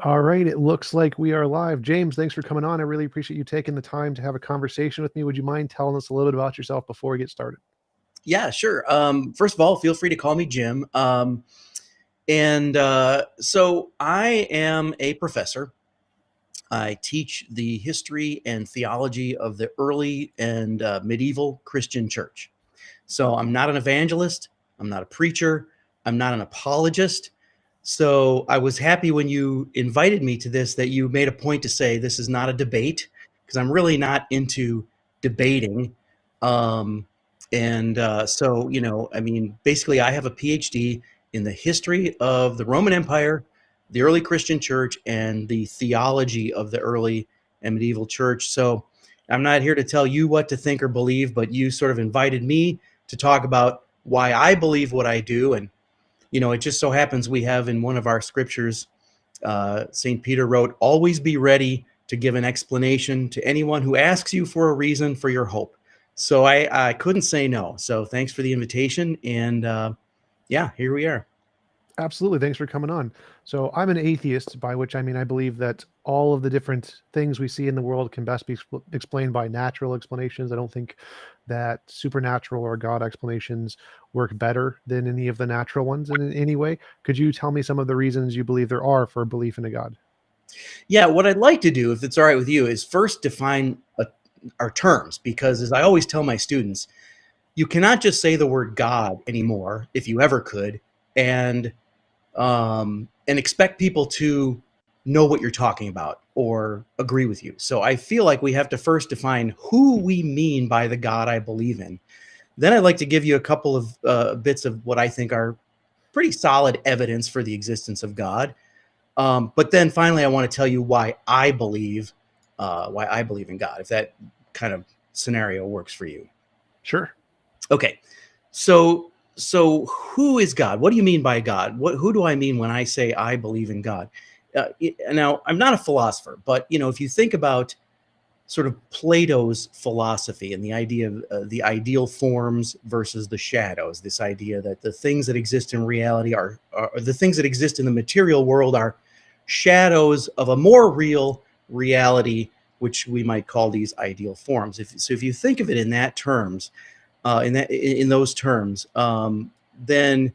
All right, it looks like we are live. James, thanks for coming on. I really appreciate you taking the time to have a conversation with me. Would you mind telling us a little bit about yourself before we get started? Yeah, sure. First of all, feel free to call me Jim. So I am a professor. I teach the history and theology of the early and medieval Christian church. So I'm not an evangelist. I'm not a preacher. I'm not an apologist. So I was happy when you invited me to this that you made a point to say this is not a debate, because I'm really not into debating. Um, I mean, basically, I have a PhD in the history of the Roman Empire, the early Christian church, and the theology of the early and medieval church. So I'm not here to tell you what to think or believe, but you sort of invited me to talk about why I believe what I do. And, it just so happens we have in one of our scriptures, St. Peter wrote, always be ready to give an explanation to anyone who asks you for a reason for your hope. So I couldn't say no. So thanks for the invitation. And yeah, here we are. Absolutely. Thanks for coming on. So I'm an atheist, by which I mean I believe that all of the different things we see in the world can best be explained by natural explanations. I don't think that supernatural or God explanations work better than any of the natural ones in any way. Could you tell me some of the reasons you believe there are for belief in a God? Yeah, what I'd like to do, if it's all right with you, is first define our terms, because as I always tell my students, you cannot just say the word God anymore, if you ever could, and expect people to know what you're talking about or agree with you. So I feel like we have to first define who we mean by the God I believe in. Then I'd like to give you a couple of bits of what I think are pretty solid evidence for the existence of God. But then finally, I want to tell you why I believe in God, if that kind of scenario works for you. Sure. Okay. So who is God? What do you mean by God? Who do I mean when I say I believe in God? Now, I'm not a philosopher, but if you think about sort of Plato's philosophy and the idea of the ideal forms versus the shadows, this idea that the things that exist in reality are the things that exist in the material world are shadows of a more real reality, which we might call these ideal forms. If you think of it in that terms, in those terms, then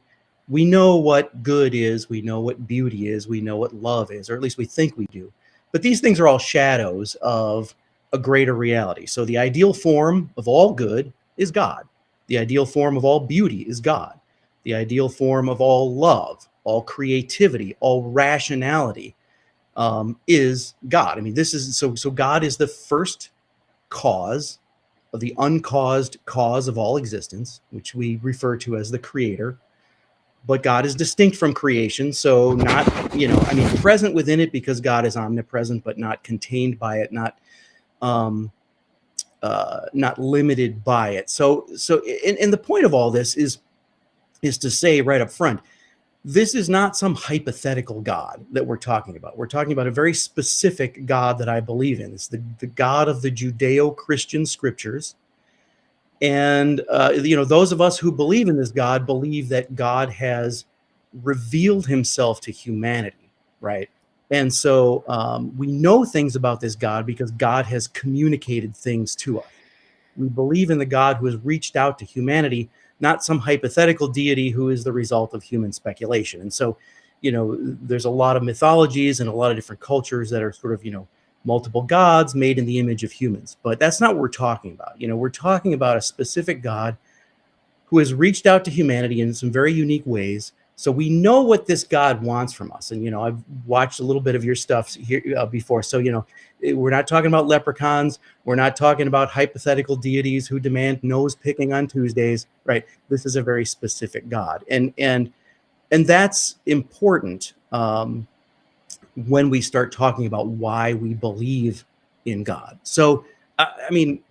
we know what good is, we know what beauty is, we know what love is, or at least we think we do. But these things are all shadows of a greater reality. So the ideal form of all good is God. The ideal form of all beauty is God. The ideal form of all love, all creativity, all rationality is God. I mean, this is so God is the first cause of the uncaused cause of all existence, which we refer to as the creator. But God is distinct from creation, so not, present within it because God is omnipresent, but not contained by it, not limited by it. So and the point of all this is to say right up front, this is not some hypothetical God that we're talking about. We're talking about a very specific God that I believe in. It's the God of the Judeo-Christian scriptures. And, those of us who believe in this God believe that God has revealed himself to humanity, right? And so we know things about this God because God has communicated things to us. We believe in the God who has reached out to humanity, not some hypothetical deity who is the result of human speculation. And so, there's a lot of mythologies and a lot of different cultures that are sort of, multiple gods made in the image of humans. But that's not what we're talking about. We're talking about a specific God who has reached out to humanity in some very unique ways. So we know what this God wants from us. And, I've watched a little bit of your stuff here before. So, we're not talking about leprechauns. We're not talking about hypothetical deities who demand nose picking on Tuesdays, right? This is a very specific God. And that's important when we start talking about why we believe in God. So,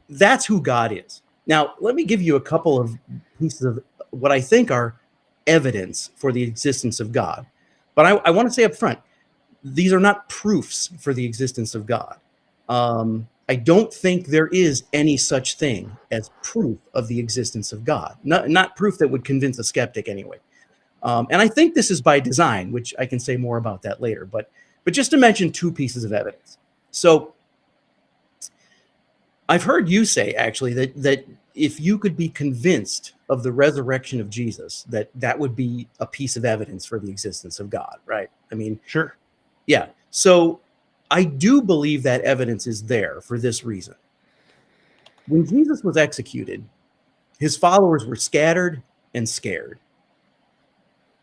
that's who God is. Now, let me give you a couple of pieces of what I think are evidence for the existence of God. But I want to say up front, these are not proofs for the existence of God. I don't think there is any such thing as proof of the existence of God. Not proof that would convince a skeptic anyway. And I think this is by design, which I can say more about that later. But just to mention two pieces of evidence. So I've heard you say actually that if you could be convinced of the resurrection of Jesus, that would be a piece of evidence for the existence of God, right? I mean, Sure. yeah. So I do believe that evidence is there for this reason. When Jesus was executed, his followers were scattered and scared.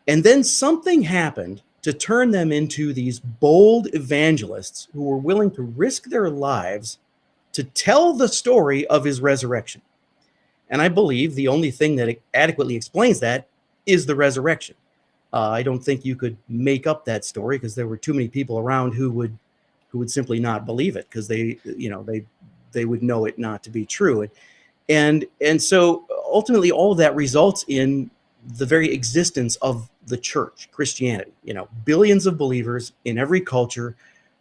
And then something happened to turn them into these bold evangelists who were willing to risk their lives to tell the story of his resurrection. And I believe the only thing that adequately explains that is the resurrection. I don't think you could make up that story because there were too many people around who would simply not believe it because they would know it not to be true. And so ultimately all of that results in the very existence of the church, Christianity, billions of believers in every culture,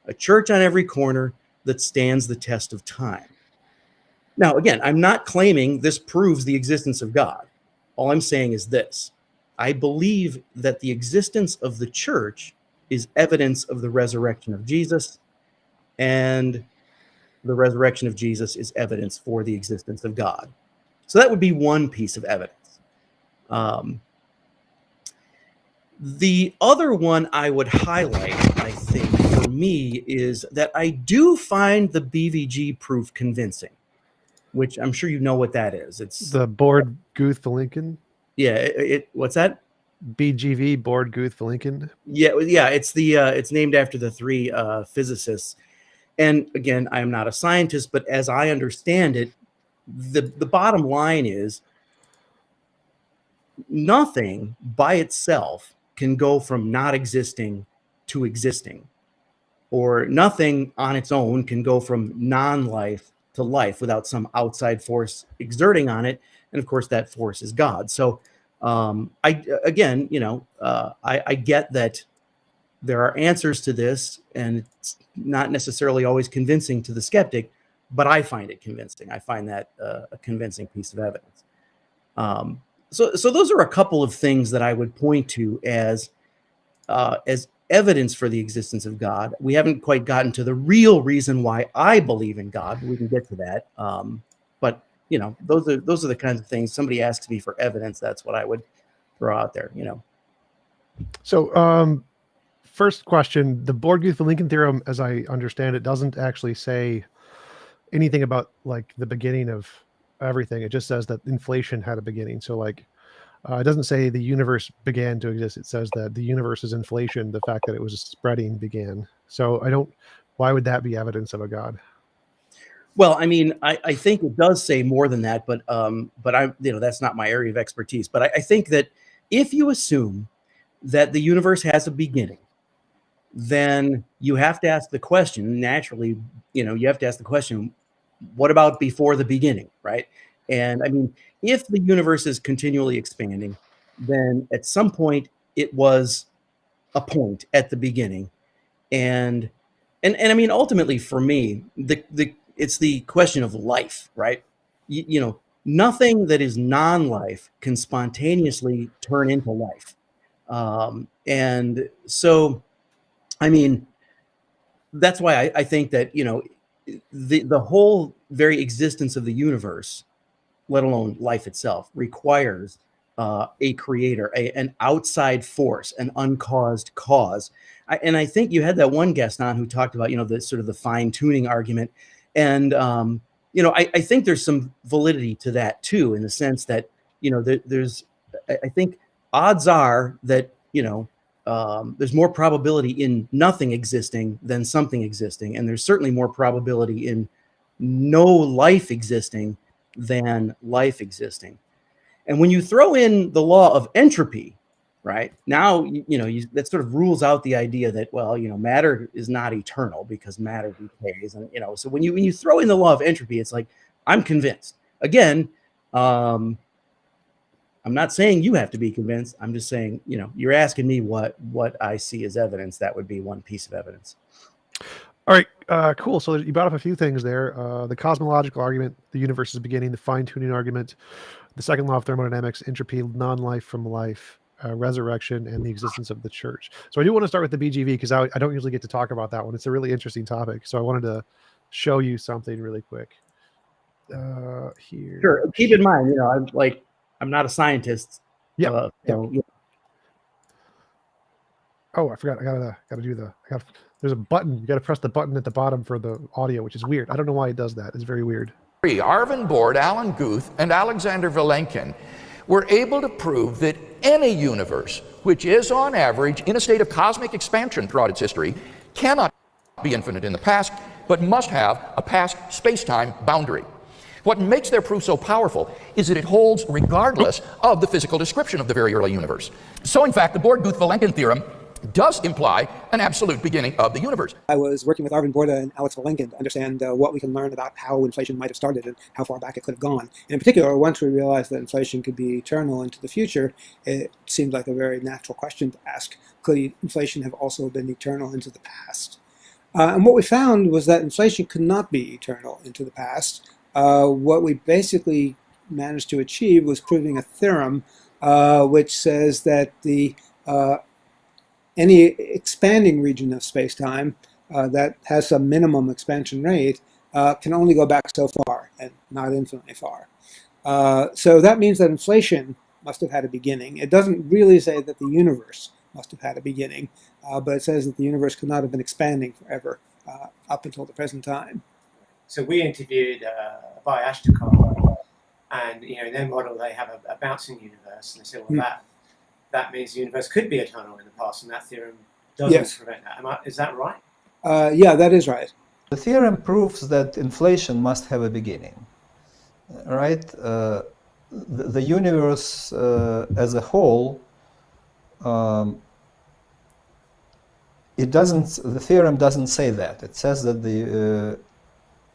a church on every corner that stands the test of time. Now, again, I'm not claiming this proves the existence of God. All I'm saying is this. I believe that the existence of the church is evidence of the resurrection of Jesus, and the resurrection of Jesus is evidence for the existence of God. So that would be one piece of evidence. The other one I would highlight, I think, for me, is that I do find the BVG proof convincing, which I'm sure you know what that is. It's The Board Guth Lincoln, yeah. What's that? BGV, Board Guth Lincoln. Yeah. It's named after the three physicists. And again, I am not a scientist, but as I understand it, the bottom line is nothing by itself can go from not existing to existing, or nothing on its own can go from non-life to life without some outside force exerting on it. And of course, that force is God. So I get that there are answers to this, and it's not necessarily always convincing to the skeptic, but I find it convincing. I find that a convincing piece of evidence. So those are a couple of things that I would point to as evidence for the existence of God. We haven't quite gotten to the real reason why I believe in God, but we can get to that. But those are the kinds of things. Somebody asks me for evidence, that's what I would throw out there. So, first question: the Board Guth Lincoln theorem, as I understand it, doesn't actually say anything about like the beginning of everything. It just says that inflation had a beginning. So, like, it doesn't say the universe began to exist. It says that the universe's inflation, the fact that it was spreading, began. So, I don't. Why would that be evidence of a god? Well, I mean, I think it does say more than that, but I that's not my area of expertise. But I think that if you assume that the universe has a beginning, then you have to ask the question naturally. You have to ask the question, what about before the beginning, right? And I mean, if the universe is continually expanding, then at some point it was a point at the beginning, and I mean, ultimately for me, the it's the question of life, right? Nothing that is non-life can spontaneously turn into life, and so I mean, that's why I think that the whole very existence of the universe, let alone life itself, requires a creator, an outside force, an uncaused cause. And I think you had that one guest on who talked about, the sort of the fine tuning argument. And, I think there's some validity to that too, in the sense that, I think odds are that, there's more probability in nothing existing than something existing. And there's certainly more probability in no life existing than life existing. And when you throw in the law of entropy, right now, that sort of rules out the idea that, well, matter is not eternal because matter decays. And, so when you throw in the law of entropy, it's like, I'm convinced. Again, I'm not saying you have to be convinced. I'm just saying, you're asking me what I see as evidence. That would be one piece of evidence. All right, cool. So you brought up a few things there. The cosmological argument, the universe is beginning, the fine-tuning argument, the second law of thermodynamics, entropy, non-life from life, resurrection, and the existence of the church. So I do want to start with the BGV because I don't usually get to talk about that one. It's a really interesting topic. So I wanted to show you something really quick. Here. Sure. Keep in mind, I'm not a scientist. Yeah. So, Oh, I forgot. I gotta do there's a button. You gotta press the button at the bottom for the audio, which is weird. I don't know why it does that. It's very weird. Arvin Board, Alan Guth, and Alexander Vilenkin were able to prove that any universe, which is on average in a state of cosmic expansion throughout its history, cannot be infinite in the past, but must have a past space-time boundary. What makes their proof so powerful is that it holds regardless of the physical description of the very early universe. So in fact, the Bohr-Guth-Vilenkin theorem does imply an absolute beginning of the universe. I was working with Arvin Borda and Alex Vilenkin to understand what we can learn about how inflation might have started and how far back it could have gone. And in particular, once we realized that inflation could be eternal into the future, it seemed like a very natural question to ask. Could inflation have also been eternal into the past? And what we found was that inflation could not be eternal into the past. What we basically managed to achieve was proving a theorem which says that any expanding region of space-time that has some minimum expansion rate can only go back so far and not infinitely far. So that means that inflation must have had a beginning. It doesn't really say that the universe must have had a beginning, but it says that the universe could not have been expanding forever up until the present time. So we interviewed by Ashtekar, and in their model they have a bouncing universe, and they said, well, that means the universe could be eternal in the past, and that theorem doesn't prevent that. Is that right? Yeah, that is right. The theorem proves that inflation must have a beginning, right? The universe as a whole, the theorem doesn't say that. It says that the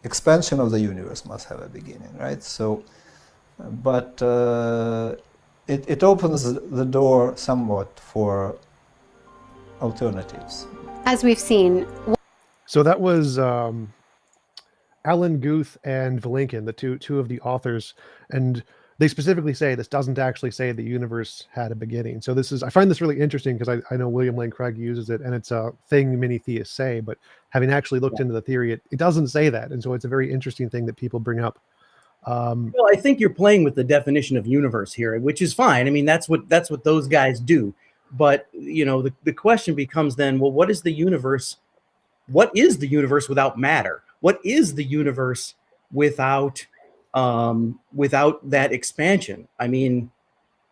expansion of the universe must have a beginning, right? So, but it opens the door somewhat for alternatives. As we've seen. So that was Alan Guth and Vilenkin, the two of the authors, and they specifically say this doesn't actually say the universe had a beginning. So I find this really interesting because I know William Lane Craig uses it, and it's a thing many theists say, but having actually looked into the theory, it doesn't say that. And so it's a very interesting thing that people bring up. Well, I think you're playing with the definition of universe here, which is fine. I mean, that's what those guys do. But, the question becomes then, well, what is the universe? What is the universe without matter? What is the universe without that expansion? I mean,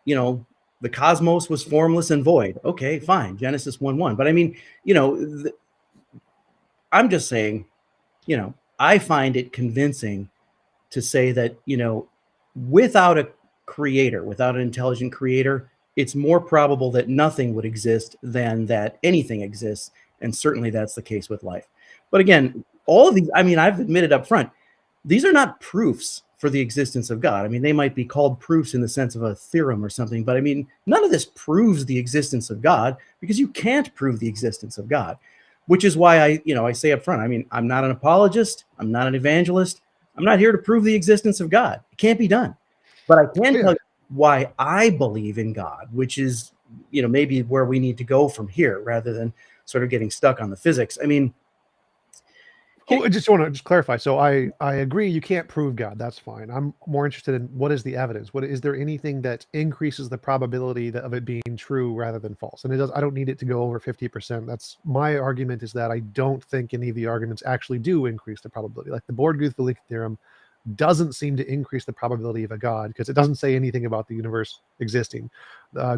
the cosmos was formless and void. Okay, fine. Genesis 1:1. But I mean, I'm just saying, I find it convincing to say that, without a creator, without an intelligent creator, it's more probable that nothing would exist than that anything exists. And certainly that's the case with life. But again, all of these, I've admitted up front, these are not proofs for the existence of God. I mean, they might be called proofs in the sense of a theorem or something, but none of this proves the existence of God, because you can't prove the existence of God, which is why I say up front, I'm not an apologist. I'm not an evangelist. I'm not here to prove the existence of God. It can't be done. But I can tell you why I believe in God, which is, maybe where we need to go from here rather than sort of getting stuck on the physics. I just want to clarify. So I agree you can't prove God. That's fine. I'm more interested in what is the evidence? Is there anything that increases the probability of it being true rather than false? And I don't need it to go over 50%. That's my argument, is that I don't think any of the arguments actually do increase the probability. Like the Bohr-Guth-Vilenkin theorem doesn't seem to increase the probability of a God, because it doesn't say anything about the universe existing.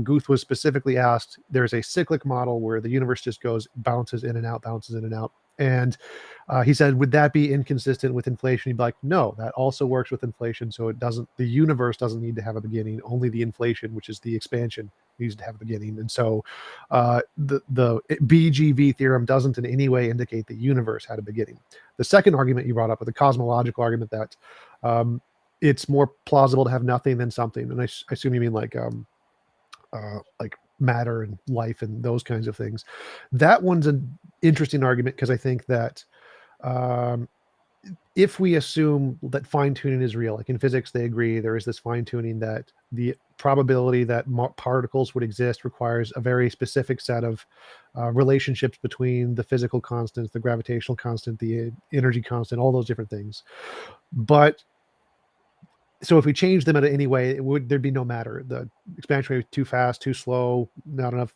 Guth was specifically asked, there's a cyclic model where the universe just bounces in and out, bounces in and out. And he said, would that be inconsistent with inflation? He'd be like, no, that also works with inflation. So the universe doesn't need to have a beginning. Only the inflation, which is the expansion, needs to have a beginning. And so the BGV theorem doesn't in any way indicate the universe had a beginning. The second argument you brought up, with the cosmological argument, that it's more plausible to have nothing than something. And I assume you mean like matter and life and those kinds of things. That one's an interesting argument, because I think that um, if we assume that fine tuning is real, like in physics, they agree there is this fine tuning that the probability that particles would exist requires a very specific set of relationships between the physical constants, the gravitational constant, the energy constant, all those different things. But so if we change them in any way, there'd be no matter. The expansion rate too fast, too slow, not enough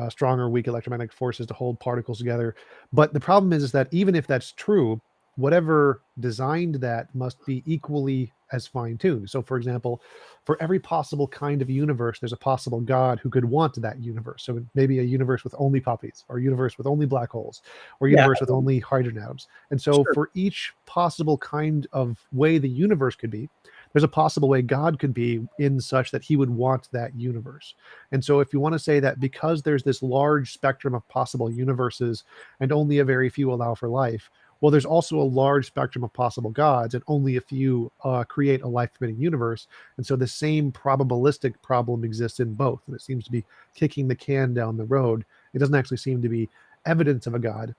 strong or weak electromagnetic forces to hold particles together. But the problem is that even if that's true, whatever designed that must be equally as fine-tuned. So for example, for every possible kind of universe, there's a possible God who could want that universe. So maybe a universe with only puppies, or a universe with only black holes, or a Yeah. universe with only hydrogen atoms. And so Sure. for each possible kind of way the universe could be, there's a possible way God could be in such that he would want that universe. And so if you want to say that because there's this large spectrum of possible universes and only a very few allow for life, well, there's also a large spectrum of possible gods and only a few create a life-permitting universe. And so the same probabilistic problem exists in both. And it seems to be kicking the can down the road. It doesn't actually seem to be evidence of a God,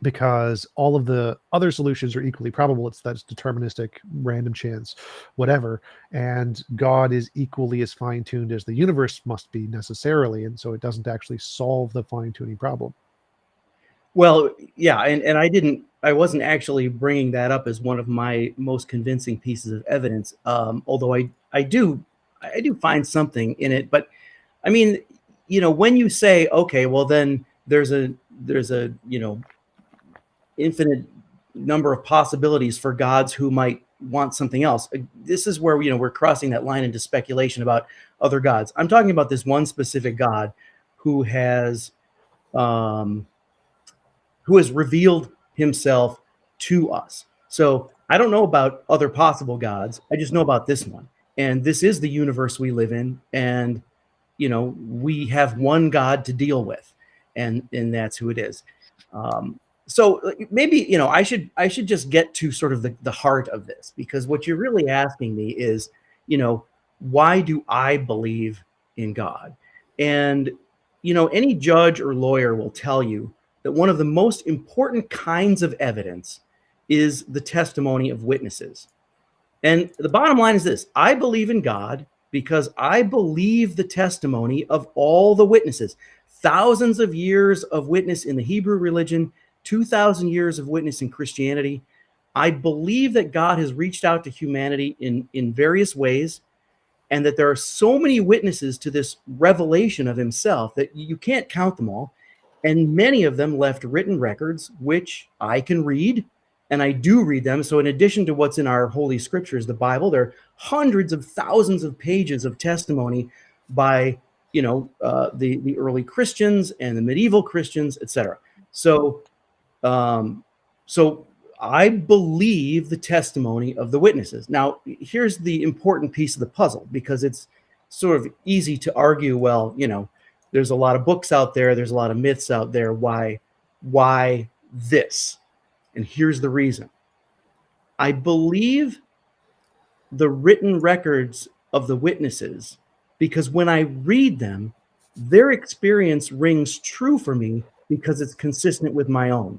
because all of the other solutions are equally probable. It's deterministic, random chance, whatever. And God is equally as fine-tuned as the universe must be necessarily. And so it doesn't actually solve the fine-tuning problem. Well, yeah, and I wasn't actually bringing that up as one of my most convincing pieces of evidence. Although I do find something in it. But I mean, when you say, okay, well then there's a infinite number of possibilities for gods who might want something else. This is where we're crossing that line into speculation about other gods. I'm talking about this one specific God who has revealed himself to us. So I don't know about other possible gods. I just know about this one. And this is the universe we live in. And, we have one God to deal with. And that's who it is. So maybe, I should just get to sort of the heart of this, because what you're really asking me is, why do I believe in God? And, any judge or lawyer will tell you that one of the most important kinds of evidence is the testimony of witnesses. And the bottom line is this: I believe in God because I believe the testimony of all the witnesses. Thousands of years of witness in the Hebrew religion, 2,000 years of witness in Christianity. I believe that God has reached out to humanity in various ways, and that there are so many witnesses to this revelation of himself that you can't count them all. And many of them left written records, which I can read, and I do read them. So in addition to what's in our Holy Scriptures, the Bible, there are hundreds of thousands of pages of testimony by, the early Christians and the medieval Christians, etc. So I believe the testimony of the witnesses. Now, here's the important piece of the puzzle, because it's sort of easy to argue, well, there's a lot of books out there, there's a lot of myths out there. Why this? And here's the reason. I believe the written records of the witnesses because when I read them, their experience rings true for me because it's consistent with my own.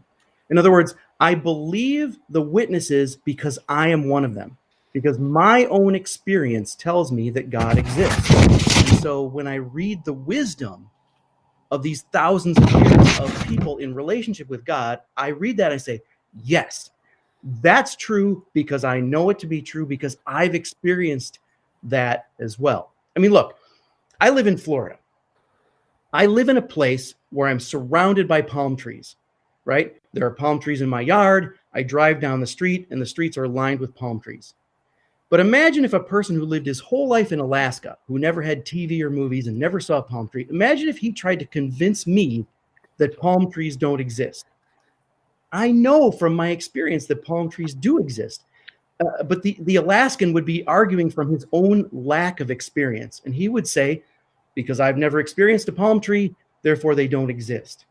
In other words, I believe the witnesses because I am one of them, because my own experience tells me that God exists. And so when I read the wisdom of these thousands of years of people in relationship with God, I read that and I say, yes, that's true because I know it to be true because I've experienced that as well. I mean, look, I live in Florida. I live in a place where I'm surrounded by palm trees, right? There are palm trees in my yard. I drive down the street and the streets are lined with palm trees. But imagine if a person who lived his whole life in Alaska, who never had TV or movies and never saw a palm tree, imagine if he tried to convince me that palm trees don't exist. I know from my experience that palm trees do exist. But the Alaskan would be arguing from his own lack of experience. And he would say, because I've never experienced a palm tree, therefore they don't exist.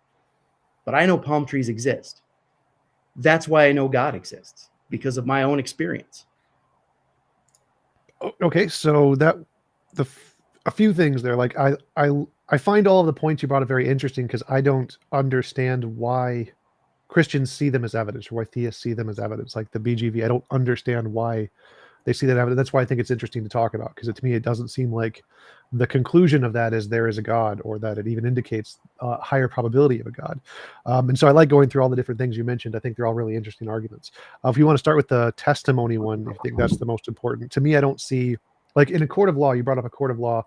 But I know palm trees exist. That's why I know God exists, because of my own experience. Okay, so a few things there. Like I find all of the points you brought up very interesting because I don't understand why Christians see them as evidence, or why theists see them as evidence, like the BGV. I don't understand why they see that evidence. That's why I think it's interesting to talk about, because to me, it doesn't seem like the conclusion of that is there is a God, or that it even indicates a higher probability of a God. And so I like going through all the different things you mentioned. I think they're all really interesting arguments. If you want to start with the testimony one, I think that's the most important. To me, I don't see, like in a court of law, you brought up a court of law,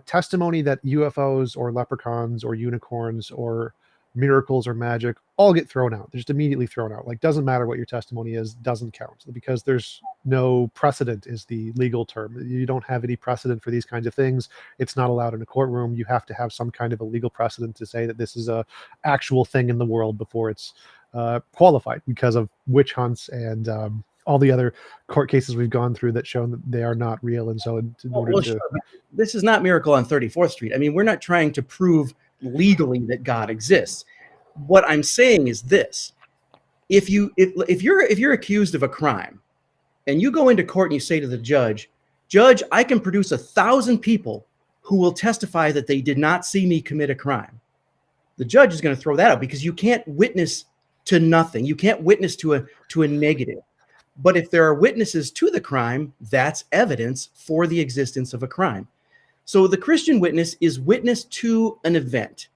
testimony that UFOs or leprechauns or unicorns or miracles or magic all get thrown out. They're just immediately thrown out. Like, doesn't matter what your testimony is, doesn't count, because there's no precedent is the legal term. You don't have any precedent for these kinds of things. It's not allowed in a courtroom. You have to have some kind of a legal precedent to say that this is a actual thing in the world before it's qualified, because of witch hunts and all the other court cases we've gone through that show that they are not real. And so in order to... Sure. This is not Miracle on 34th Street. I mean, we're not trying to prove legally that God exists. What I'm saying is this: if you're accused of a crime, and you go into court and you say to the judge, I can produce 1,000 people who will testify that they did not see me commit a crime. The judge is going to throw that out, because you can't witness to nothing. You can't witness to a negative. But if there are witnesses to the crime, that's evidence for the existence of a crime. So the Christian witness is witness to an event.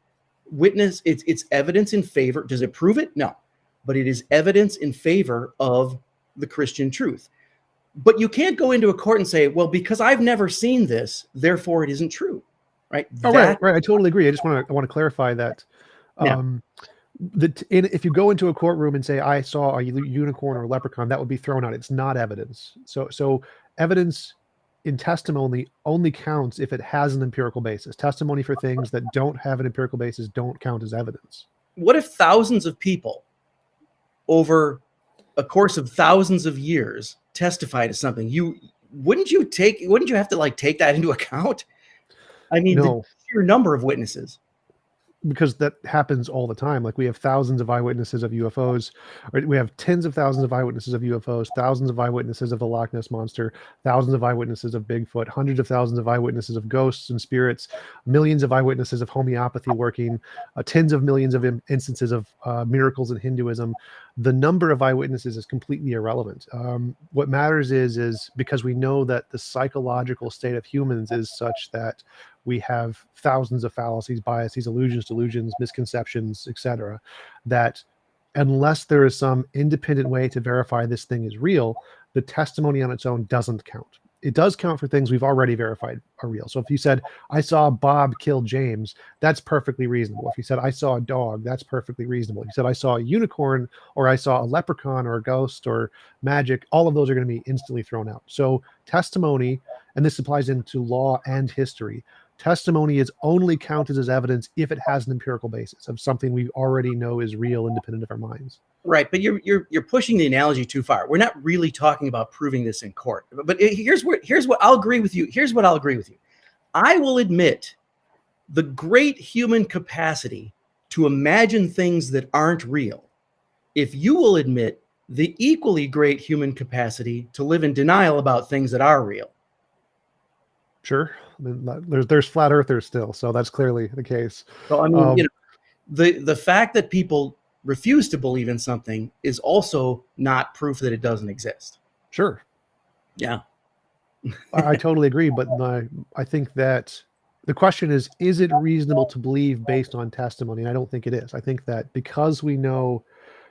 Witness, it's evidence in favor. Does it prove it? No. But it is evidence in favor of the Christian truth. But you can't go into a court and say, well, because I've never seen this, therefore it isn't true. Right? Oh, right. I totally agree. I want to clarify that. If you go into a courtroom and say, I saw a unicorn or a leprechaun, that would be thrown out. It's not evidence. So evidence in testimony only counts if it has an empirical basis. Testimony for things that don't have an empirical basis don't count as evidence. What if thousands of people over a course of thousands of years testify to something? Wouldn't you have to take that into account? I mean, no. The sheer number of witnesses. Because that happens all the time. Like, we have thousands of eyewitnesses of UFOs, or we have tens of thousands of eyewitnesses of UFOs, thousands of eyewitnesses of the Loch Ness Monster, thousands of eyewitnesses of Bigfoot, hundreds of thousands of eyewitnesses of ghosts and spirits, millions of eyewitnesses of homeopathy working, tens of millions of instances of miracles in Hinduism. The number of eyewitnesses is completely irrelevant. What matters is because we know that the psychological state of humans is such that we have thousands of fallacies, biases, illusions, delusions, misconceptions, etc., that unless there is some independent way to verify this thing is real, the testimony on its own doesn't count. It does count for things we've already verified are real. So if you said, I saw Bob kill James, that's perfectly reasonable. If you said, I saw a dog, that's perfectly reasonable. If you said, I saw a unicorn, or I saw a leprechaun or a ghost or magic, all of those are going to be instantly thrown out. So testimony, and this applies into law and history, testimony is only counted as evidence if it has an empirical basis of something we already know is real, independent of our minds. Right, but you're pushing the analogy too far. We're not really talking about proving this in court. But here's what I'll agree with you. Here's what I'll agree with you. I will admit the great human capacity to imagine things that aren't real, if you will admit the equally great human capacity to live in denial about things that are real. Sure. I mean, there's flat earthers still, so that's clearly the case. So I mean, the fact that people refuse to believe in something is also not proof that it doesn't exist. Sure. Yeah. I totally agree, but I think that the question is it reasonable to believe based on testimony? And I don't think it is. I think that because we know,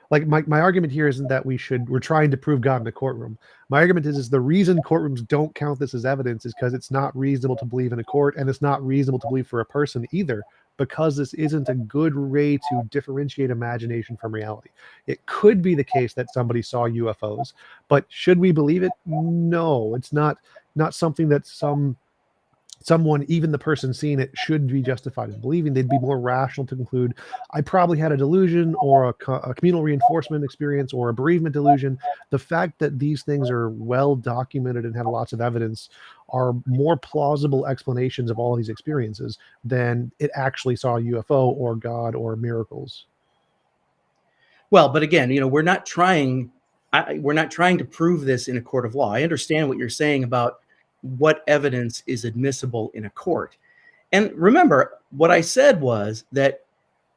like, my argument here isn't that we're trying to prove God in a courtroom. My argument is the reason courtrooms don't count this as evidence is because it's not reasonable to believe in a court, and it's not reasonable to believe for a person either, because this isn't a good way to differentiate imagination from reality. It could be the case that somebody saw UFOs, but should we believe it? No, it's not something that someone, even the person seeing it, should be justified in believing. They'd be more rational to conclude, I probably had a delusion or a communal reinforcement experience or a bereavement delusion. The fact that these things are well documented and have lots of evidence are more plausible explanations of all of these experiences than it actually saw a UFO or God or miracles. Well, but again, we're not trying to prove this in a court of law. I understand what you're saying about what evidence is admissible in a court. And remember, what I said was that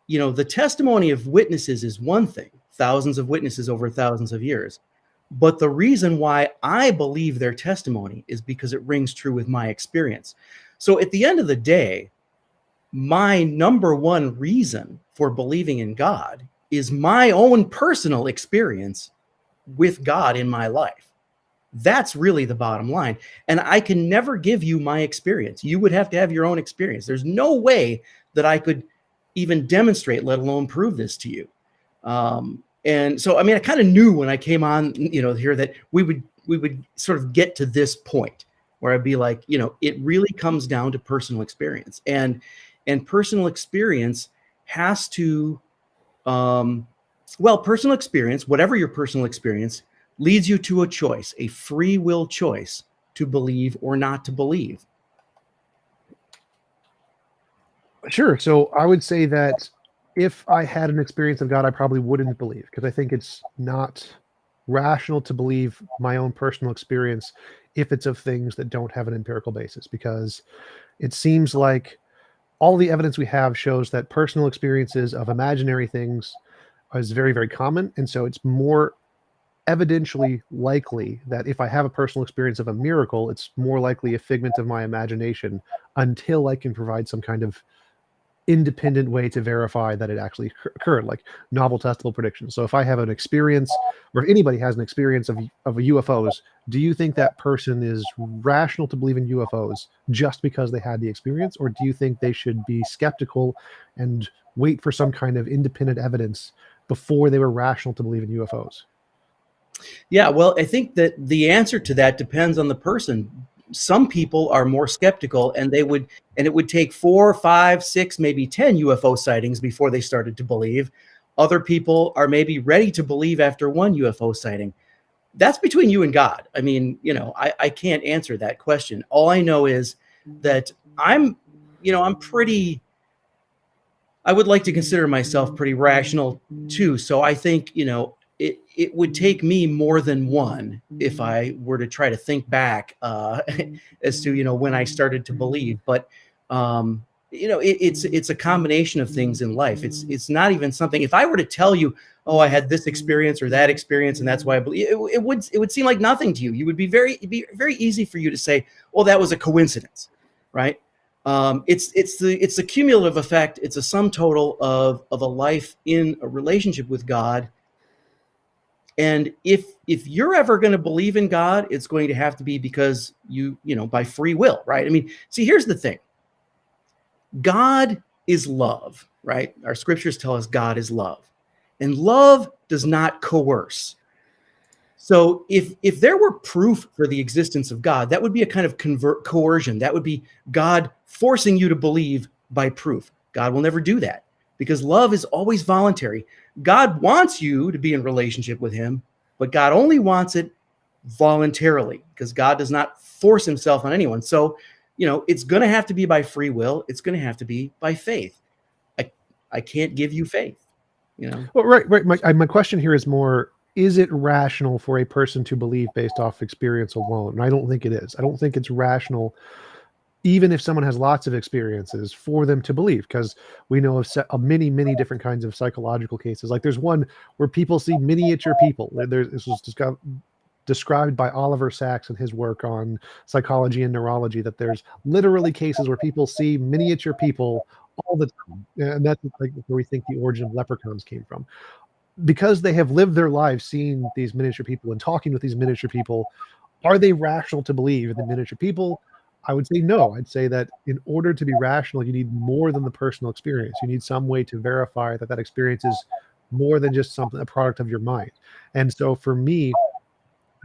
the testimony of witnesses is one thing, thousands of witnesses over thousands of years. But the reason why I believe their testimony is because it rings true with my experience. So at the end of the day, my number one reason for believing in God is my own personal experience with God in my life. That's really the bottom line. And I can never give you my experience. You would have to have your own experience. There's no way that I could even demonstrate, let alone prove this to you. And so, I mean, I kind of knew when I came on, here that we would sort of get to this point where I'd be like, it really comes down to personal experience, and personal experience has to, personal experience, whatever your personal experience, leads you to a choice, a free will choice to believe or not to believe. Sure. So I would say that if I had an experience of God, I probably wouldn't believe, because I think it's not rational to believe my own personal experience if it's of things that don't have an empirical basis, because it seems like all the evidence we have shows that personal experiences of imaginary things is very, very common. And so it's more evidentially likely that if I have a personal experience of a miracle, it's more likely a figment of my imagination until I can provide some kind of independent way to verify that it actually occurred, like novel testable predictions. So if I have an experience, or if anybody has an experience of UFOs, do you think that person is rational to believe in UFOs just because they had the experience, or do you think they should be skeptical and wait for some kind of independent evidence before they were rational to believe in UFOs? Yeah, well, I think that the answer to that depends on the person. Some people are more skeptical, and it would take 4, 5, 6, maybe 10 UFO sightings before they started to believe. Other people are maybe ready to believe after one UFO sighting. That's between you and God. I mean, I can't answer that question. All I know is that I'm pretty, I would like to consider myself pretty rational too. So I think, it would take me more than one if I were to try to think back as to, when I started to believe. But, it's a combination of things in life. It's not even something, if I were to tell you, oh, I had this experience or that experience, and that's why I believe, it would seem like nothing to you. It'd be very easy for you to say, well, that was a coincidence, right? It's the cumulative effect. It's a sum total of a life in a relationship with God. And if you're ever going to believe in God, it's going to have to be because by free will, right? I mean, see, here's the thing. God is love, right? Our scriptures tell us God is love, and love does not coerce. So if there were proof for the existence of God, that would be a kind of coercion. That would be God forcing you to believe by proof. God will never do that, because love is always voluntary. God wants you to be in relationship with him, but God only wants it voluntarily, because God does not force himself on anyone. So, it's going to have to be by free will. It's going to have to be by faith. I can't give you faith, Well, right. My question here is more, is it rational for a person to believe based off experience alone? And I don't think it is. I don't think it's rational, even if someone has lots of experiences, for them to believe, because we know of many, many different kinds of psychological cases. Like there's one where people see miniature people. This was described by Oliver Sacks in his work on psychology and neurology, that there's literally cases where people see miniature people all the time. And that's like where we think the origin of leprechauns came from. Because they have lived their lives seeing these miniature people and talking with these miniature people, are they rational to believe in the miniature people? I would say no. I'd say that in order to be rational, you need more than the personal experience. You need some way to verify that experience is more than just a product of your mind. And so for me,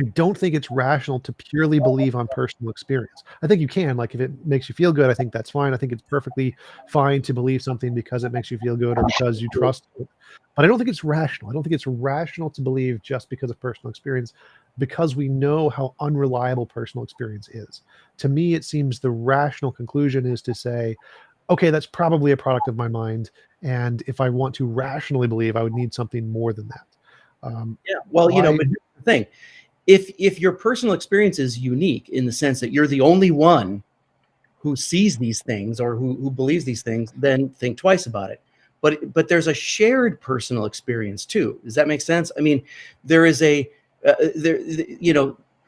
I don't think it's rational to purely believe on personal experience. I think you can, like, if it makes you feel good, I think that's fine. I think it's perfectly fine to believe something because it makes you feel good or because you trust it. But I don't think it's rational. I don't think it's rational to believe just because of personal experience, because we know how unreliable personal experience is. To me, it seems the rational conclusion is to say, okay, that's probably a product of my mind. And if I want to rationally believe, I would need something more than that. But here's the thing. If your personal experience is unique in the sense that you're the only one who sees these things or who believes these things, then think twice about it. but there's a shared personal experience too. Does that make sense? I mean, there is a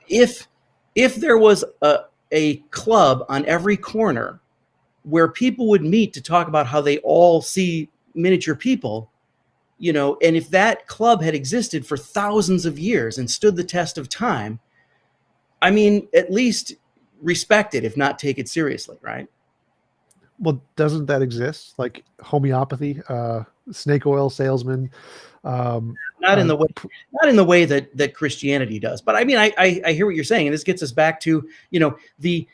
if there was a club on every corner where people would meet to talk about how they all see miniature people, and if that club had existed for thousands of years and stood the test of time, I mean, at least respect it, if not take it seriously, right? Well, doesn't that exist? Like homeopathy, snake oil salesman. Not in the way that Christianity does. But I mean, I hear what you're saying, and this gets us back to the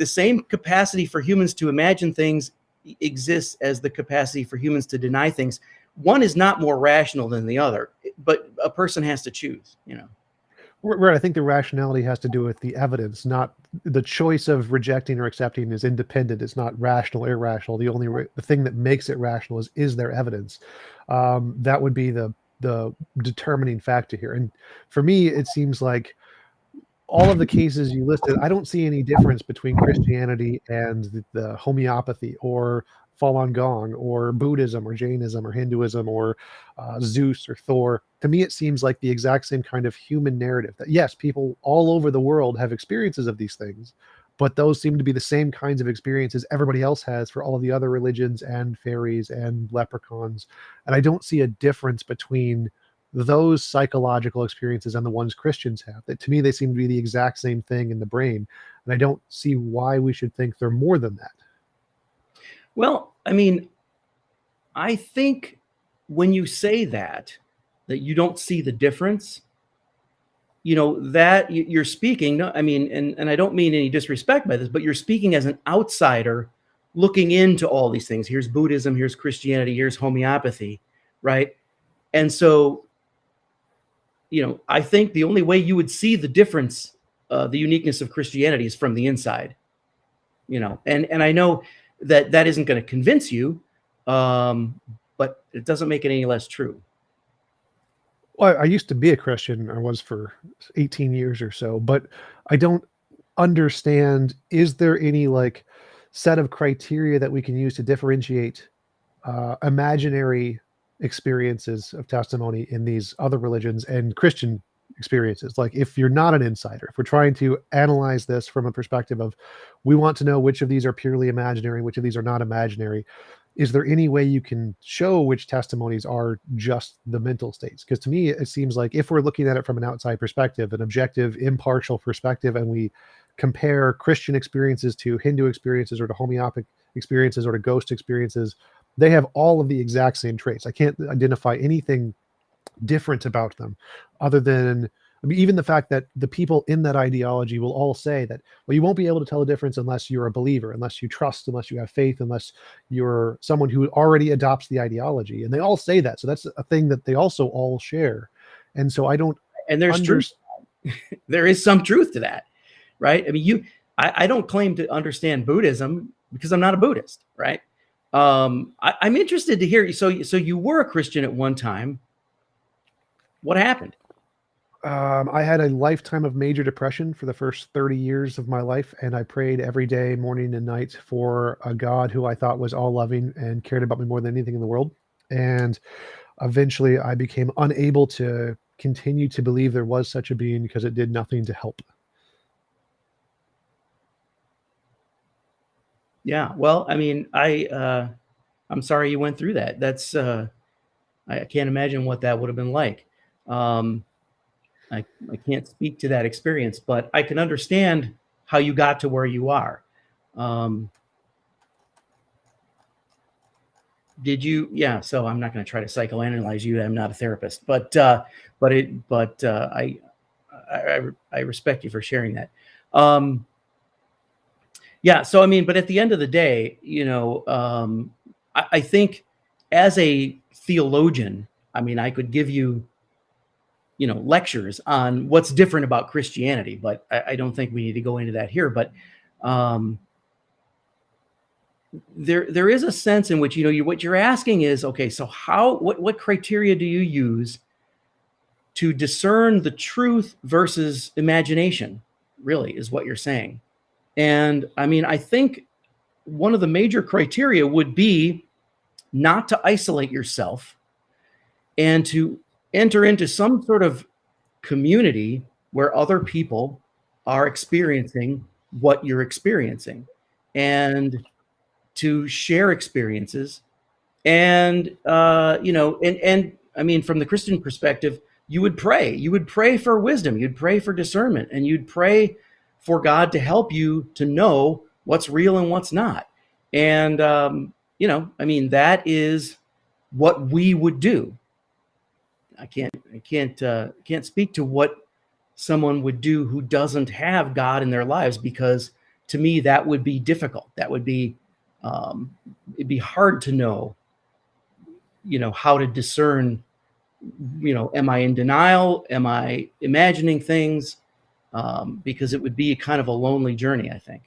same capacity for humans to imagine things exists as the capacity for humans to deny things. One is not more rational than the other, but a person has to choose. Right. I think the rationality has to do with the evidence, not the choice of rejecting or accepting is independent. It's not rational, irrational. The thing that makes it rational is their evidence. That would be the determining factor here. And for me, it seems like all of the cases you listed, I don't see any difference between Christianity and the homeopathy or Falun Gong or Buddhism or Jainism or Hinduism or Zeus or Thor. To me, it seems like the exact same kind of human narrative that, yes, people all over the world have experiences of these things, but those seem to be the same kinds of experiences everybody else has for all of the other religions and fairies and leprechauns. And I don't see a difference between those psychological experiences and the ones Christians have. That to me, they seem to be the exact same thing in the brain. And I don't see why we should think they're more than that. Well, I mean, I think when you say that you don't see the difference, that you're speaking, I mean, and I don't mean any disrespect by this, but you're speaking as an outsider looking into all these things. Here's Buddhism, here's Christianity, here's homeopathy, right? And so, I think the only way you would see the difference, the uniqueness of Christianity is from the inside, and I know that isn't going to convince you, but it doesn't make it any less true. Well, I used to be a Christian. I was for 18 years or so, but I don't understand. Is there any set of criteria that we can use to differentiate imaginary experiences of testimony in these other religions and Christian experiences? Like, if you're not an insider, if we're trying to analyze this from a perspective of, we want to know which of these are purely imaginary, which of these are not imaginary, is there any way you can show which testimonies are just the mental states? Because to me, it seems like if we're looking at it from an outside perspective, an objective, impartial perspective, and we compare Christian experiences to Hindu experiences or to homeopathic experiences or to ghost experiences, they have all of the exact same traits. I can't identify anything different about them other than, I mean, even the fact that the people in that ideology will all say that, well, you won't be able to tell a difference unless you're a believer, unless you trust, unless you have faith, unless you're someone who already adopts the ideology. And they all say that. So that's a thing that they also all share. And so I don't, and there's truth. There is some truth to that, right? I mean, I don't claim to understand Buddhism because I'm not a Buddhist, right? I'm interested to hear. So you were a Christian at one time. What happened? I had a lifetime of major depression for the first 30 years of my life, and I prayed every day, morning and night, for a God who I thought was all loving and cared about me more than anything in the world. And eventually I became unable to continue to believe there was such a being because it did nothing to help. Yeah, well, I mean, I'm sorry you went through that. That's I can't imagine what that would have been like. I can't speak to that experience, but I can understand how you got to where you are. Did you? Yeah. So I'm not going to try to psychoanalyze you. I'm not a therapist, but I respect you for sharing that. Yeah. So I mean, but at the end of the day, I think as a theologian, I mean, I could give you, lectures on what's different about Christianity, but I don't think we need to go into that here. But there is a sense in which, what you're asking is, okay, so what criteria do you use to discern the truth versus imagination, really, is what you're saying. And I mean, I think one of the major criteria would be not to isolate yourself and to enter into some sort of community where other people are experiencing what you're experiencing, and to share experiences. And and I mean, from the Christian perspective, you would pray for wisdom, you'd pray for discernment, and you'd pray for God to help you to know what's real and what's not. And I mean, that is what we would do. I can't speak to what someone would do who doesn't have God in their lives, because to me that would be difficult. That would be it'd be hard to know, how to discern, am I in denial? Am I imagining things? Because it would be kind of a lonely journey, I think.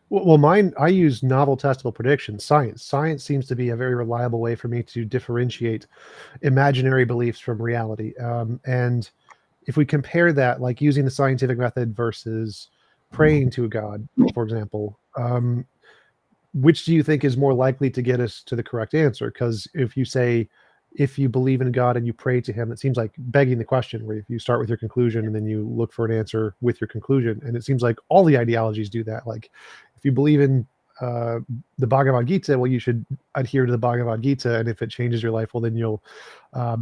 Well, mine, I use novel testable predictions, science. Science seems to be a very reliable way for me to differentiate imaginary beliefs from reality. And if we compare that, like using the scientific method versus praying to a god, for example, which do you think is more likely to get us to the correct answer? Because if you say, if you believe in God and you pray to him, it seems like begging the question, where if you start with your conclusion and then you look for an answer with your conclusion. And it seems like all the ideologies do that. Like if you believe in the Bhagavad Gita, well, you should adhere to the Bhagavad Gita. And if it changes your life, well, then you'll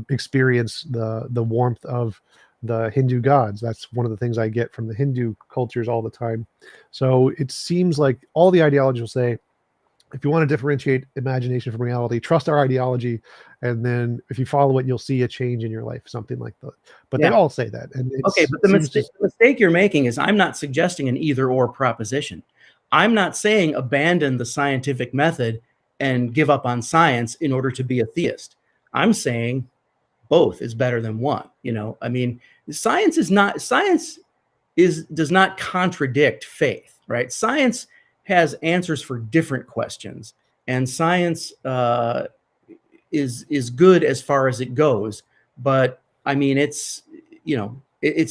experience the warmth of the Hindu gods. That's one of the things I get from the Hindu cultures all the time. So it seems like all the ideologies will say, if you want to differentiate imagination from reality, trust our ideology, and then if you follow it, you'll see a change in your life, something like that. But they Yeah. all say that. And Okay, but the mistake you're making is, I'm not suggesting an either-or proposition. I'm not saying abandon the scientific method and give up on science in order to be a theist. I'm saying both is better than one. I mean, science does not contradict faith, right? Science has answers for different questions, and science is good as far as it goes. But I mean, it's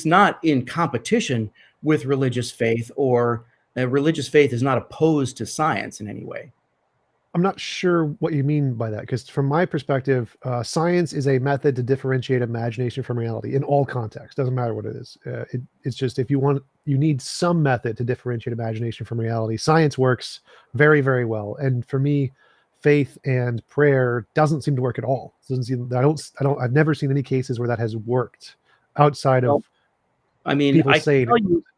not in competition with religious faith, or religious faith is not opposed to science in any way. I'm not sure what you mean by that, because from my perspective, science is a method to differentiate imagination from reality in all contexts. Doesn't matter what it is. It's just, if you need some method to differentiate imagination from reality. Science works very, very well. And for me, faith and prayer doesn't seem to work at all. It doesn't seem, I've never seen any cases where that has worked outside Well, of I mean, people I saying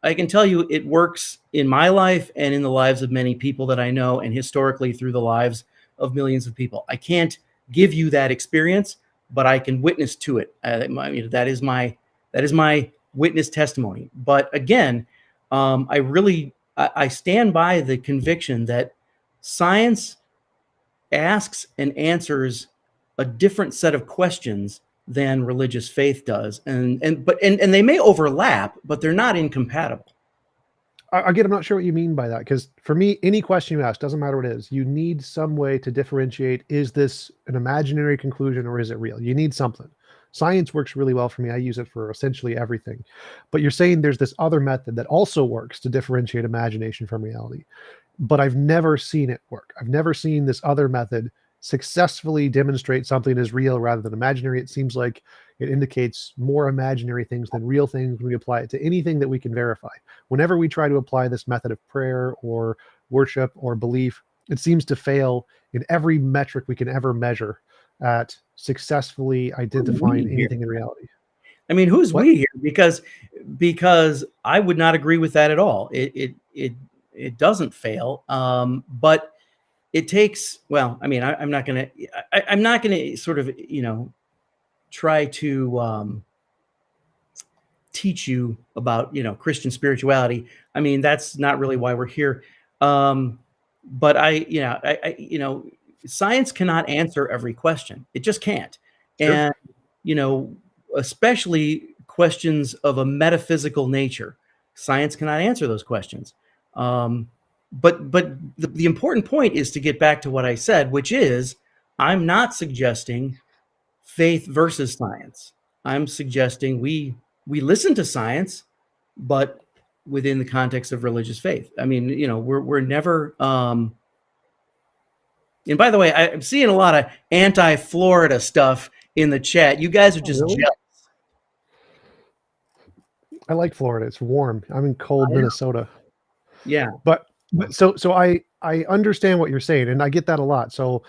can tell you it works in my life and in the lives of many people that I know, and historically through the lives of millions of people. I can't give you that experience, but I can witness to it. That is my witness testimony. But again, I stand by the conviction that science asks and answers a different set of questions than religious faith does, and they may overlap, but they're not incompatible. Again, I'm not sure what you mean by that, because for me, any question you ask, doesn't matter what it is, you need some way to differentiate, is this an imaginary conclusion or is it real? You need something. Science works really well for me. I use it for essentially everything. But you're saying there's this other method that also works to differentiate imagination from reality. But I've never seen it work. I've never seen this other method successfully demonstrate something as real rather than imaginary. It seems like it indicates more imaginary things than real things when we apply it to anything that we can verify. Whenever we try to apply this method of prayer or worship or belief, it seems to fail in every metric we can ever measure at successfully identifying anything in reality. I mean, who's What? we here? Because I would not agree with that at all. It doesn't fail, but it takes. Well, I mean, I'm not gonna sort of try to teach you about Christian spirituality. I mean, that's not really why we're here. But science cannot answer every question. It just can't. Sure. And especially questions of a metaphysical nature, science cannot answer those questions. But the important point is to get back to what I said, which is, I'm not suggesting faith versus science. I'm suggesting we listen to science, but within the context of religious faith. I mean, we're never And by the way, I'm seeing a lot of anti-Florida stuff in the chat. You guys are just Really? jealous. I like Florida. It's warm. I'm in cold Minnesota. Yeah. But so I understand what you're saying, and I get that a lot. So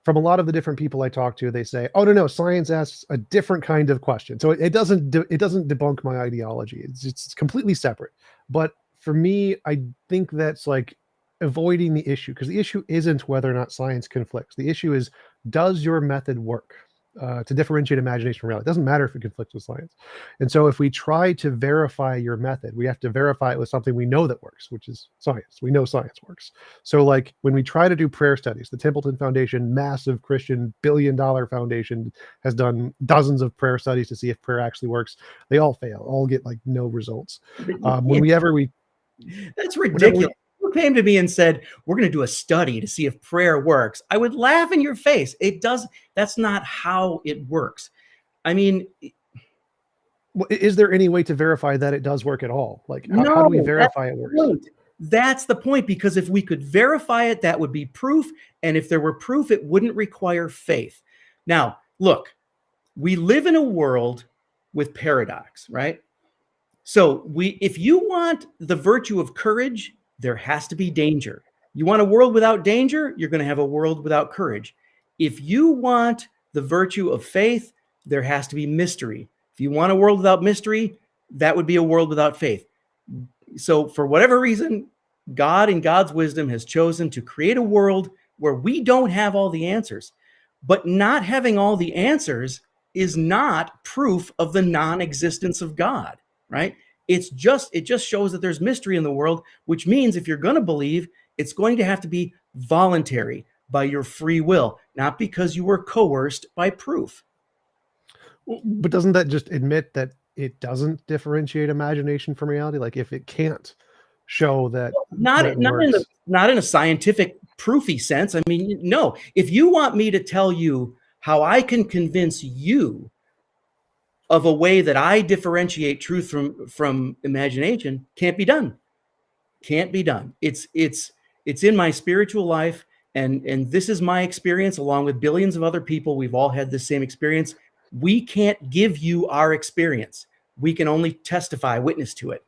from a lot of the different people I talk to, they say, "Oh no, science asks a different kind of question." So it doesn't debunk my ideology. It's completely separate. But for me, I think that's like avoiding the issue, because the issue isn't whether or not science conflicts. The issue is, does your method work to differentiate imagination from reality? It doesn't matter if it conflicts with science. And so if we try to verify your method, we have to verify it with something we know that works, which is science. We know science works. So like when we try to do prayer studies, the Templeton Foundation, massive Christian $1 billion foundation, has done dozens of prayer studies to see if prayer actually works. They all fail, all get like no results. That's ridiculous. You came to me and said, we're going to do a study to see if prayer works, I would laugh in your face. It does. That's not how it works. I mean, is there any way to verify that it does work at all? Like, how do we verify it works? That's the point, because if we could verify it, that would be proof. And if there were proof, it wouldn't require faith. Now, look, we live in a world with paradox, right? So if you want the virtue of courage, there has to be danger. You want a world without danger, you're going to have a world without courage. If you want the virtue of faith, there has to be mystery. If you want a world without mystery, that would be a world without faith. So for whatever reason, God in God's wisdom has chosen to create a world where we don't have all the answers. But not having all the answers is not proof of the non-existence of God, right? It just shows that there's mystery in the world, which means if you're going to believe, it's going to have to be voluntary, by your free will, not because you were coerced by proof. But doesn't that just admit that it doesn't differentiate imagination from reality? Like if it can't show that, not in a scientific proofy sense. I mean, no. If you want me to tell you how I can convince you of a way that I differentiate truth from imagination, can't be done. Can't be done. It's in my spiritual life, and this is my experience along with billions of other people. We've all had the same experience. We can't give you our experience. We can only testify, witness to it.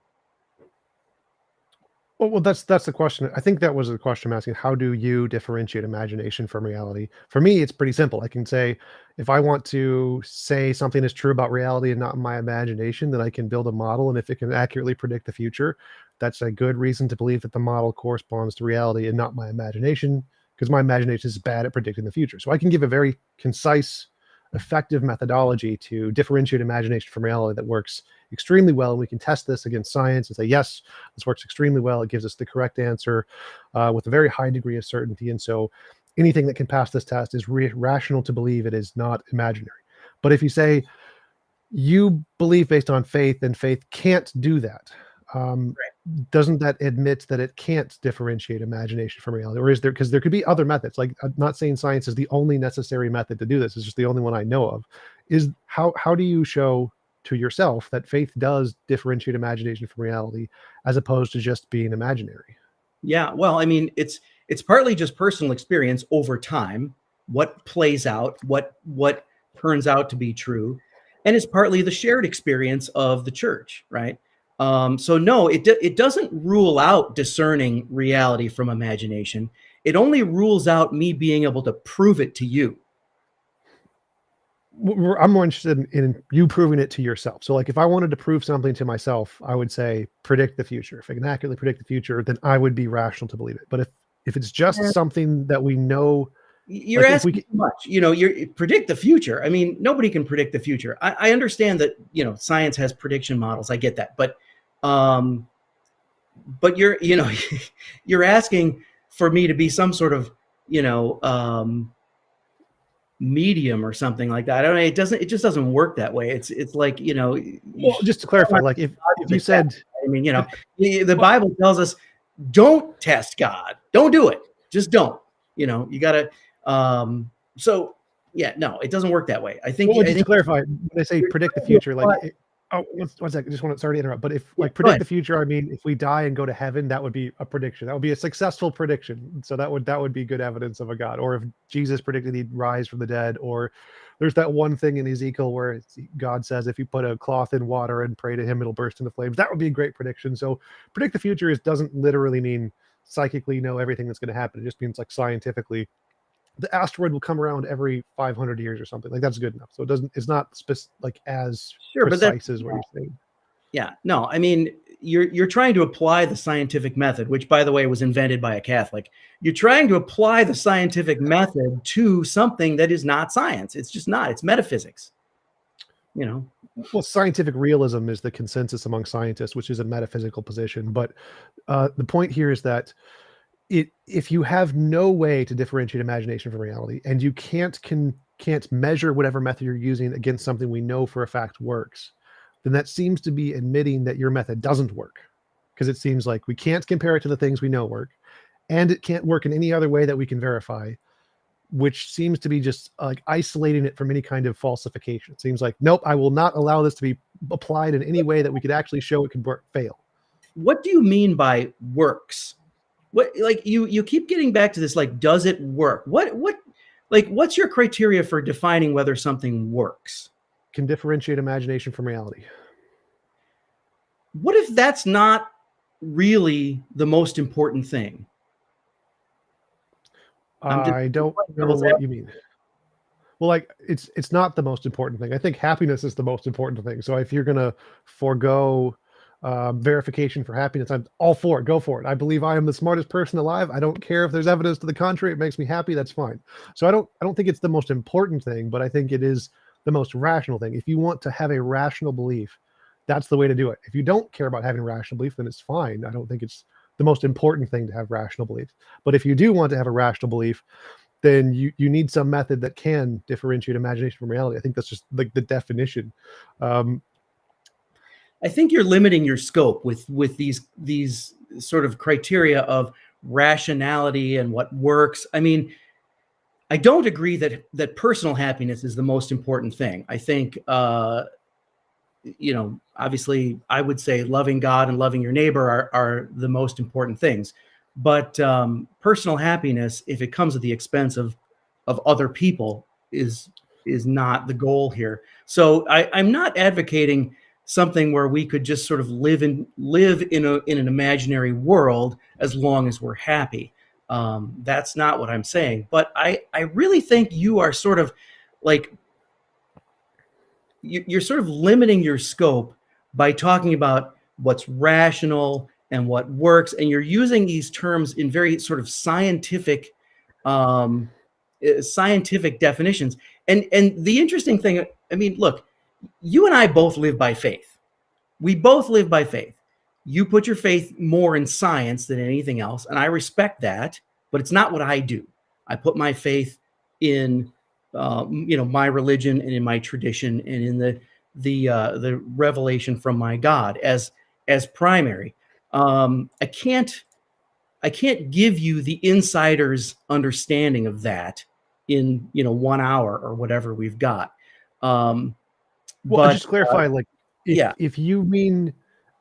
Well, that's the question. I think that was the question I'm asking. How do you differentiate imagination from reality? For me, it's pretty simple. I can say, if I want to say something is true about reality and not my imagination, then I can build a model. And if it can accurately predict the future, that's a good reason to believe that the model corresponds to reality and not my imagination, because my imagination is bad at predicting the future. So I can give a very concise, effective methodology to differentiate imagination from reality that works extremely well. And we can test this against science and say, yes, this works extremely well. It gives us the correct answer with a very high degree of certainty. And so anything that can pass this test is rational to believe it is not imaginary. But if you say you believe based on faith, then faith can't do that. Doesn't that admit that it can't differentiate imagination from reality? Or is there, because there could be other methods. Like, I'm not saying science is the only necessary method to do this. It's just the only one I know of. Is how do you show to yourself that faith does differentiate imagination from reality, as opposed to just being imaginary? Yeah, well, I mean, it's partly just personal experience over time, what plays out, what turns out to be true, and it's partly the shared experience of the church, right? So no, it doesn't rule out discerning reality from imagination. It only rules out me being able to prove it to you. I'm more interested in you proving it to yourself. So like if I wanted to prove something to myself, I would say predict the future. If I can accurately predict the future, then I would be rational to believe it. But if it's just something that we know, you're like asking too much. You predict the future. I mean, nobody can predict the future. I understand that, science has prediction models. I get that. But you're, you're asking for me to be some sort of, medium or something like that. I don't know. It just doesn't work that way. It's like, well, just to clarify, like if you said, I mean, the Bible tells us, don't test God. Don't do it. Just don't, you gotta, so yeah, no, it doesn't work that way. I think, to clarify, when I say predict the future, like Oh, one second. Just want to, sorry to interrupt, but if Yeah, like go predict ahead. the future, I mean, if we die and go to heaven, that would be a prediction. That would be a successful prediction. So that would be good evidence of a God. Or if Jesus predicted he'd rise from the dead, or there's that one thing in Ezekiel where God says if you put a cloth in water and pray to him, it'll burst into flames. That would be a great prediction. So predict the future doesn't literally mean psychically know everything that's going to happen. It just means like scientifically the asteroid will come around every 500 years or something. Like that's good enough. So it's not like as Sure, but that's precise as what you're saying. yeah. No, I mean, you're trying to apply the scientific method, which by the way was invented by a Catholic. You're trying to apply the scientific method to something that is not science. It's just not. It's metaphysics. You know. Well, scientific realism is the consensus among scientists, which is a metaphysical position. But the point here is that if you have no way to differentiate imagination from reality, and you can't measure whatever method you're using against something we know for a fact works, then that seems to be admitting that your method doesn't work, because it seems like we can't compare it to the things we know work, and it can't work in any other way that we can verify, which seems to be just like isolating it from any kind of falsification. It seems like, nope, I will not allow this to be applied in any way that we could actually show it could work, fail. What do you mean by works? What, like, you keep getting back to this, like, does it work? What like, what's your criteria for defining whether something works? Can differentiate imagination from reality. What if that's not really the most important thing? I don't know what you mean. Well, like it's not the most important thing. I think happiness is the most important thing. So if you're gonna forego verification for happiness, I'm all for it. Go for it. I believe I am the smartest person alive. I don't care if there's evidence to the contrary. It makes me happy. That's fine. So I don't think it's the most important thing, but I think it is the most rational thing. If you want to have a rational belief, that's the way to do it. If you don't care about having a rational belief, then it's fine. I don't think it's the most important thing to have rational beliefs. But if you do want to have a rational belief, then you need some method that can differentiate imagination from reality. I think that's just like the definition. I think you're limiting your scope with these sort of criteria of rationality and what works. I mean, I don't agree that personal happiness is the most important thing. I think, obviously, I would say loving God and loving your neighbor are the most important things. But personal happiness, if it comes at the expense of other people, is not the goal here. So I'm not advocating something where we could just sort of live in an imaginary world as long as we're happy. That's not what I'm saying. But I really think you are sort of like you're sort of limiting your scope by talking about what's rational and what works, and you're using these terms in very sort of scientific definitions. And the interesting thing, I mean, look, you and I both live by faith. We both live by faith. You put your faith more in science than anything else, and I respect that, but it's not what I do. I put my faith in my religion and in my tradition and in the revelation from my God as primary. I can't give you the insider's understanding of that in 1 hour or whatever we've got. Well, but just clarify, like, if you mean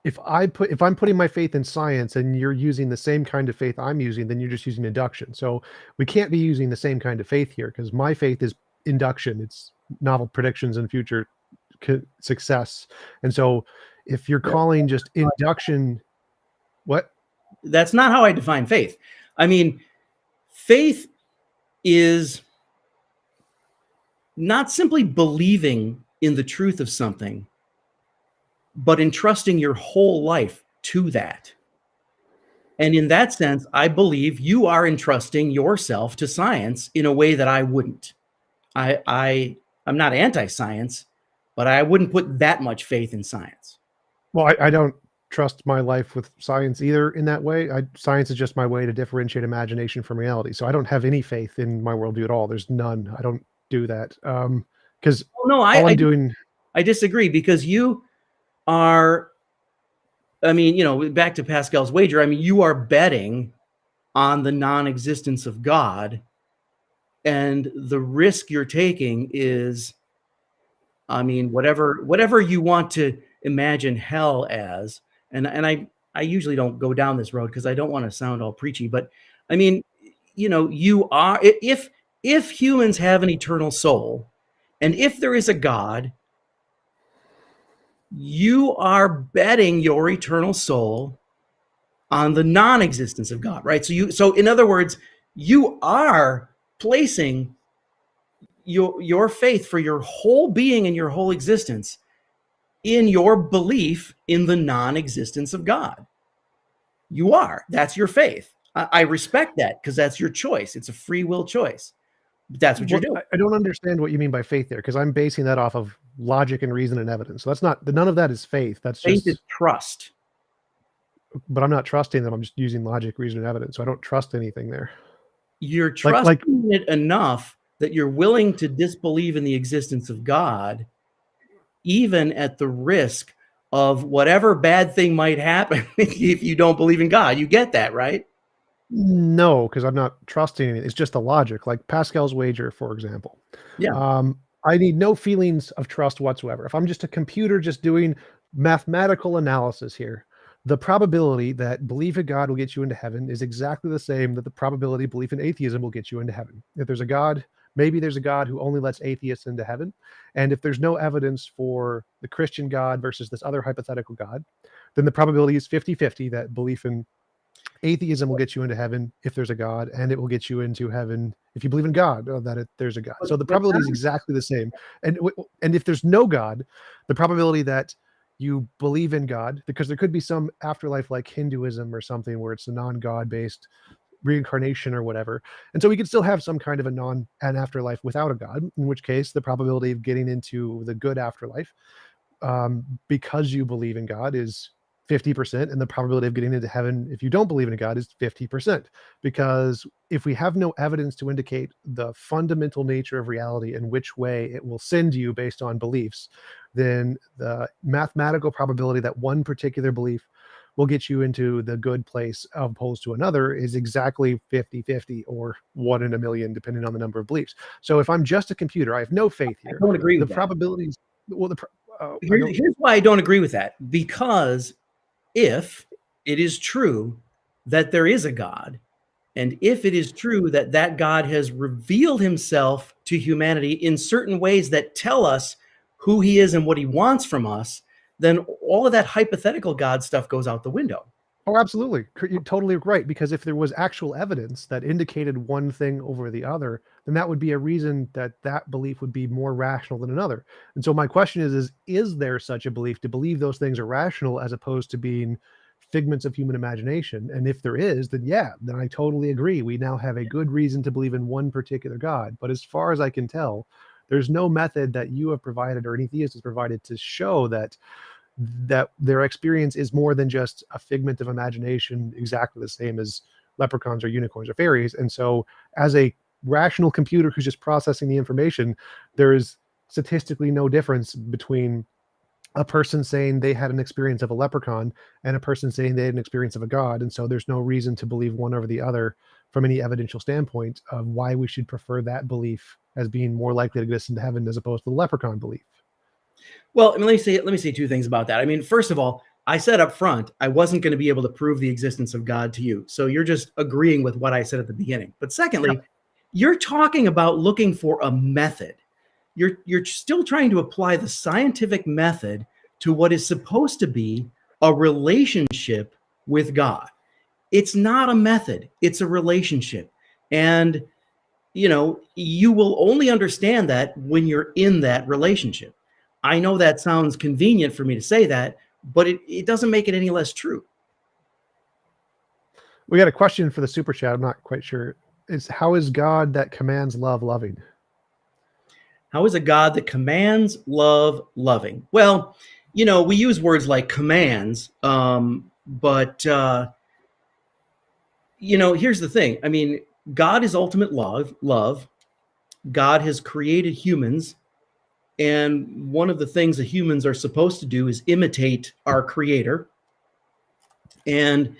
if I'm putting my faith in science and you're using the same kind of faith I'm using, then you're just using induction. So we can't be using the same kind of faith here, because my faith is induction. It's novel predictions and future success. And so if you're calling just induction, what? That's not how I define faith. I mean, faith is not simply believing in the truth of something, but entrusting your whole life to that. And in that sense, I believe you are entrusting yourself to science in a way that I wouldn't. I'm not anti-science, but I wouldn't put that much faith in science. Well, I don't trust my life with science either in that way. Science is just my way to differentiate imagination from reality. So I don't have any faith in my worldview at all. There's none. I don't do that. Because I disagree, because you are, I mean, back to Pascal's wager, I mean, you are betting on the non-existence of God, and the risk you're taking is, I mean, whatever you want to imagine hell as, and I usually don't go down this road because I don't want to sound all preachy, but I mean, you are, if humans have an eternal soul, and if there is a God, you are betting your eternal soul on the non-existence of God, right? So in other words, you are placing your faith for your whole being and your whole existence in your belief in the non-existence of God. You are. That's your faith. I respect that because that's your choice. It's a free will choice. But that's what you're doing. I don't understand what you mean by faith there, because I'm basing that off of logic and reason and evidence. So that's not, none of that is faith. That's Faith just is trust. But I'm not trusting them. I'm just using logic, reason, and evidence. So I don't trust anything there. You're trusting it enough that you're willing to disbelieve in the existence of God, even at the risk of whatever bad thing might happen if you don't believe in God. You get that, right? No, because I'm not trusting it. It's just the logic, like Pascal's wager, for example. Yeah. I need no feelings of trust whatsoever. If I'm just a computer just doing mathematical analysis here, the probability that belief in God will get you into heaven is exactly the same that the probability belief in atheism will get you into heaven. If there's a God, maybe there's a God who only lets atheists into heaven. And if there's no evidence for the Christian God versus this other hypothetical God, then the probability is 50-50 that belief in atheism will get you into heaven if there's a God, and it will get you into heaven if you believe in God, there's a God. So the probability is exactly the same. And if there's no God, the probability that you believe in God, because there could be some afterlife like Hinduism or something where it's a non-God based reincarnation or whatever. And so we could still have some kind of an afterlife without a God, in which case the probability of getting into the good afterlife, because you believe in God, is 50%, and the probability of getting into heaven if you don't believe in a God is 50%. Because if we have no evidence to indicate the fundamental nature of reality and which way it will send you based on beliefs, then the mathematical probability that one particular belief will get you into the good place opposed to another is exactly 50-50 or 1 in a million, depending on the number of beliefs. So if I'm just a computer, I have no faith here. I don't agree with the that. Probabilities. Well, here's why I don't agree with that. Because if it is true that there is a God, and if it is true that that God has revealed himself to humanity in certain ways that tell us who he is and what he wants from us, then all of that hypothetical God stuff goes out the window. Oh, absolutely. You're totally right. Because if there was actual evidence that indicated one thing over the other, then that would be a reason that that belief would be more rational than another. And so my question is there such a belief to believe those things are rational as opposed to being figments of human imagination? And if there is, then yeah, then I totally agree. We now have a good reason to believe in one particular God. But as far as I can tell, there's no method that you have provided or any theist has provided to show that their experience is more than just a figment of imagination, exactly the same as leprechauns or unicorns or fairies. And so as a rational computer who's just processing the information, there is statistically no difference between a person saying they had an experience of a leprechaun and a person saying they had an experience of a God. And so there's no reason to believe one over the other from any evidential standpoint of why we should prefer that belief as being more likely to get us into heaven as opposed to the leprechaun belief. Well, I mean, let me say two things about that. I mean, first of all, I said up front, I wasn't going to be able to prove the existence of God to you. So you're just agreeing with what I said at the beginning. But secondly, you're talking about looking for a method. You're still trying to apply the scientific method to what is supposed to be a relationship with God. It's not a method, it's a relationship. And, you will only understand that when you're in that relationship. I know that sounds convenient for me to say that, but it doesn't make it any less true. We got a question for the super chat. I'm not quite sure. How is God that commands love loving? How is a God that commands love loving? Well, we use words like commands, but here's the thing. I mean, God is ultimate love. God has created humans. And one of the things that humans are supposed to do is imitate our creator. And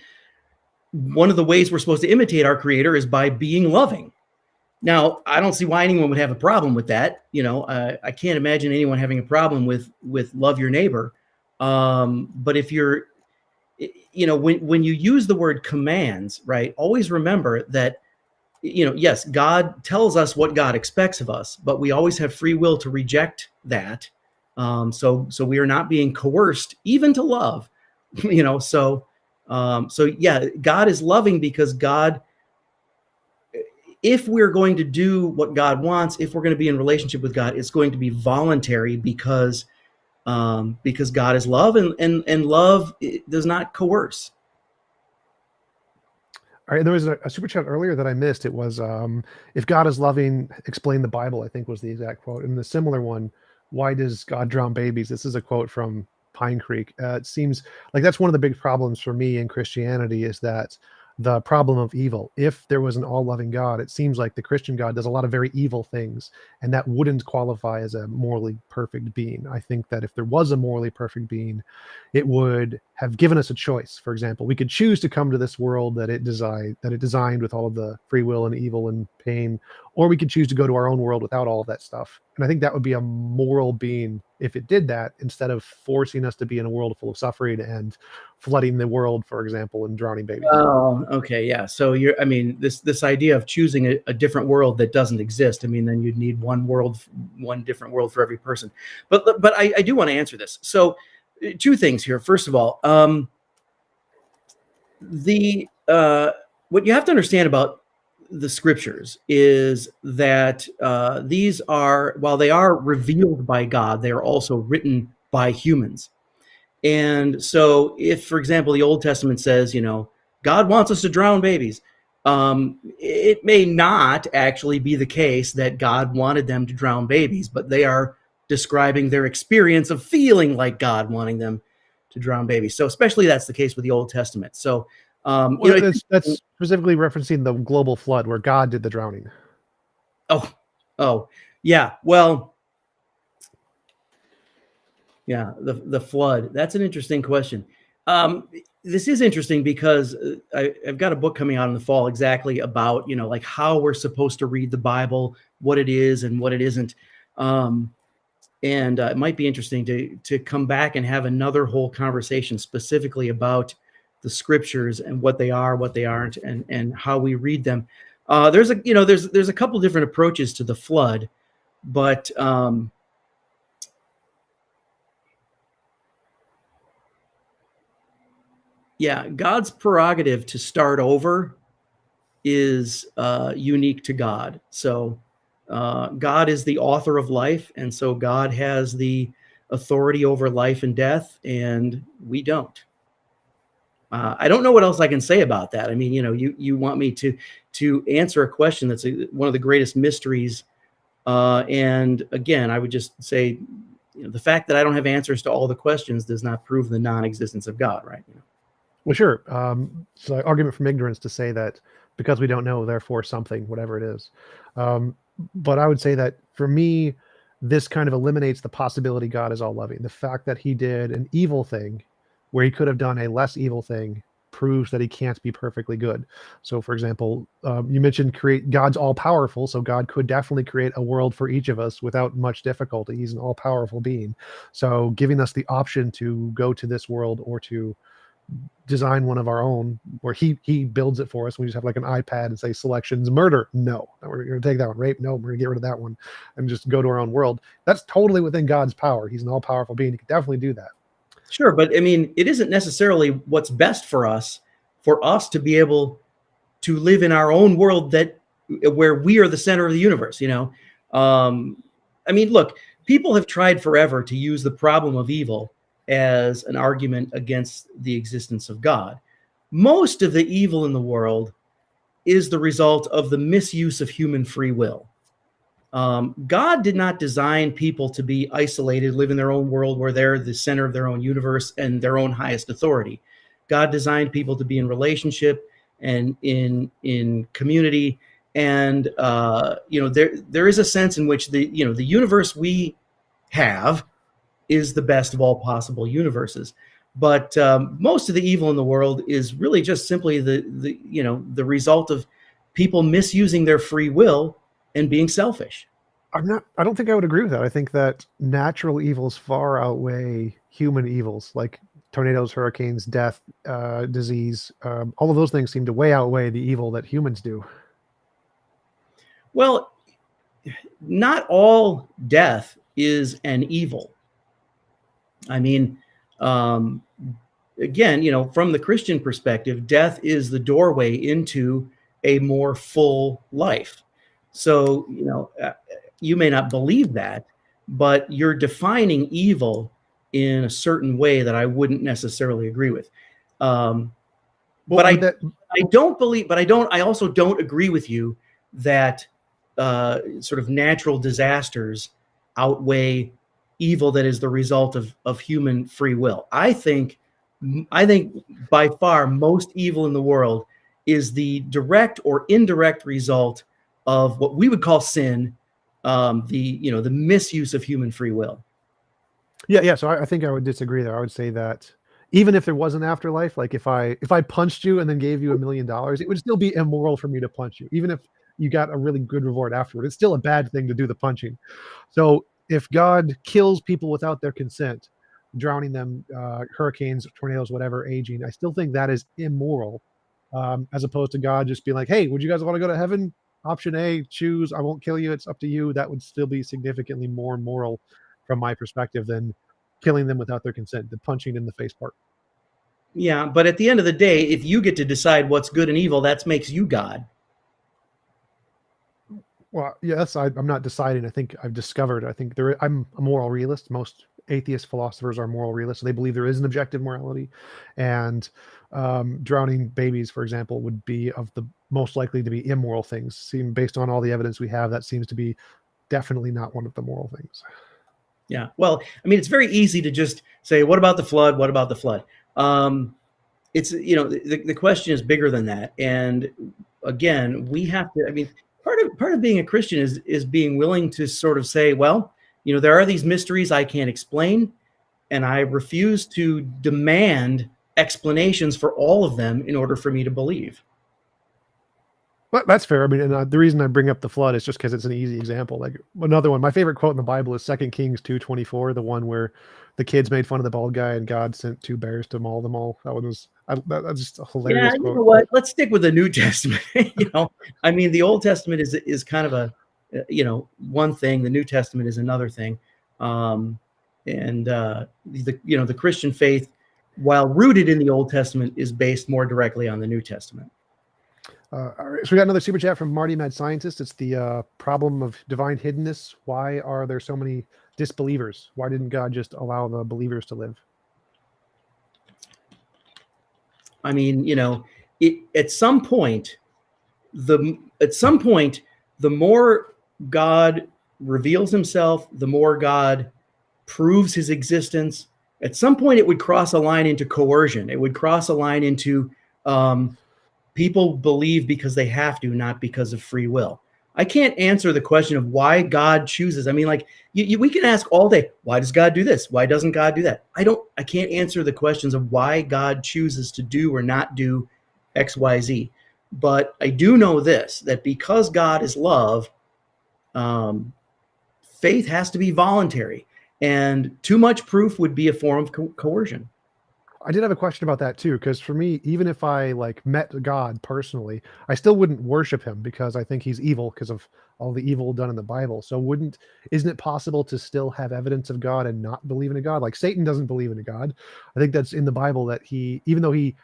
one of the ways we're supposed to imitate our creator is by being loving. Now, I don't see why anyone would have a problem with that. I can't imagine anyone having a problem with love your neighbor. But if you're, when you use the word commands, right, always remember that, yes, God tells us what God expects of us, but we always have free will to reject that. So we are not being coerced even to love, so yeah, God is loving because God, if we're going to do what God wants, if we're going to be in relationship with God, it's going to be voluntary because God is love, and love does not coerce. All right, there was a super chat earlier that I missed. It was, if God is loving, explain the Bible, I think was the exact quote. And the similar one, why does God drown babies? This is a quote from Pine Creek. It seems like that's one of the big problems for me in Christianity, is that the problem of evil. If there was an all-loving God, it seems like the Christian God does a lot of very evil things, and that wouldn't qualify as a morally perfect being. I think that if there was a morally perfect being, it would have given us a choice. For example, we could choose to come to this world that it designed with all of the free will and evil and pain, or we could choose to go to our own world without all of that stuff. And I think that would be a moral being if it did that, instead of forcing us to be in a world full of suffering and flooding the world, for example, and drowning babies. Oh, okay, yeah. So this idea of choosing a different world that doesn't exist. I mean, then you'd need one different world for every person. But I do want to answer this. So, two things here. First of all, what you have to understand about the scriptures is that these are, while they are revealed by God, they are also written by humans. And so if, for example, the Old Testament says, God wants us to drown babies, it may not actually be the case that God wanted them to drown babies, but they are describing their experience of feeling like God wanting them to drown babies. So especially that's the case with the Old Testament. So that's specifically referencing the global flood where God did the drowning. Oh, yeah. Well, yeah, the flood. That's an interesting question. This is interesting because I've got a book coming out in the fall exactly about, like how we're supposed to read the Bible, what it is and what it isn't. And it might be interesting to come back and have another whole conversation specifically about the scriptures and what they are, what they aren't, and how we read them. There's a couple different approaches to the flood, but yeah, God's prerogative to start over is unique to God. So God is the author of life, and so God has the authority over life and death, and we don't. I don't know what else I can say about that. I mean, you want me to answer a question that's one of the greatest mysteries, and again, I would just say, the fact that I don't have answers to all the questions does not prove the non-existence of God, right? Well, sure. It's an argument from ignorance to say that because we don't know, therefore something, whatever it is. But I would say that for me, this kind of eliminates the possibility God is all loving. The fact that he did an evil thing where he could have done a less evil thing proves that he can't be perfectly good. So, for example, you mentioned God's all powerful, so God could definitely create a world for each of us without much difficulty. He's an all powerful being. So giving us the option to go to this world or to design one of our own where he builds it for us. We just have like an iPad and say selections, murder, no, we're going to take that one. Rape, no, we're going to get rid of that one and just go to our own world. That's totally within God's power. He's an all-powerful being. He could definitely do that. Sure, but I mean, it isn't necessarily what's best for us to be able to live in our own world where we are the center of the universe. I mean, look, people have tried forever to use the problem of evil as an argument against the existence of God. Most of the evil in the world is the result of the misuse of human free will. God did not design people to be isolated, live in their own world where they're the center of their own universe and their own highest authority. God designed people to be in relationship and in community. And there is a sense in which the universe we have is the best of all possible universes. But most of the evil in the world is really just simply the result of people misusing their free will and being selfish. I don't think I would agree with that. I think that natural evils far outweigh human evils, like tornadoes, hurricanes, death, disease. All of those things seem to way outweigh the evil that humans do. Well, not all death is an evil. I mean, um, again, from the Christian perspective, death is the doorway into a more full life. So, you may not believe that, but you're defining evil in a certain way that I wouldn't necessarily agree with. Well, But would that I don't believe, but I also don't agree with you that sort of natural disasters outweigh evil that is the result of human free will. I think by far most evil in the world is the direct or indirect result of what we would call sin, the misuse of human free will. Yeah. So I think I would disagree there. I would say that even if there was an afterlife, like if I punched you and then gave you $1 million, it would still be immoral for me to punch you, even if you got a really good reward afterward. It's still a bad thing to do the punching. So if God kills people without their consent, drowning them, hurricanes, tornadoes, whatever, aging, I still think that is immoral, as opposed to God just being like, "Hey, would you guys want to go to heaven? Option A, choose. I won't kill you. It's up to you." That would still be significantly more moral from my perspective than killing them without their consent, the punching in the face part. Yeah, but at the end of the day, if you get to decide what's good and evil, that makes you God. Well, yes, I'm not deciding. I think I've discovered. I think I'm a moral realist. Most atheist philosophers are moral realists. So they believe there is an objective morality, and drowning babies, for example, would be of the most likely to be immoral things. Seem based on all the evidence we have, that seems to be definitely not one of the moral things. Yeah. Well, I mean, it's very easy to just say, "What about the flood? What about the flood?" It's the question is bigger than that, and again, we have to. I mean, part of being a Christian is being willing to sort of say, well, there are these mysteries I can't explain, and I refuse to demand explanations for all of them in order for me to believe. But that's fair. I mean, and the reason I bring up the flood is just because it's an easy example. Like another one, my favorite quote in the Bible is 2 Kings 2:24, the one where the kids made fun of the bald guy and God sent 2 bears to maul them all. That one was that's just a Yeah, hilarious you quote. know what? Let's stick with the New Testament. I mean, the Old Testament is kind of a one thing. The New Testament is another thing, and the Christian faith, while rooted in the Old Testament, is based more directly on the New Testament. All right, so we got another super chat from Marty Mad Scientist. It's the problem of divine hiddenness. Why are there so many disbelievers? Why didn't God just allow the believers to live? I mean, at some point, the more God reveals himself, the more God proves his existence. At some point, it would cross a line into coercion. It would cross a line into people believe because they have to, not because of free will. I can't answer the question of why God chooses. I mean, like we can ask all day, why does God do this? Why doesn't God do that? I can't answer the questions of why God chooses to do or not do X, Y, Z. But I do know this, that because God is love, faith has to be voluntary, and too much proof would be a form of coercion. I did have a question about that too, because for me, even if I like met God personally, I still wouldn't worship him because I think he's evil because of all the evil done in the Bible. So isn't it possible to still have evidence of God and not believe in a God? Like Satan doesn't believe in a God. I think that's in the Bible that even though he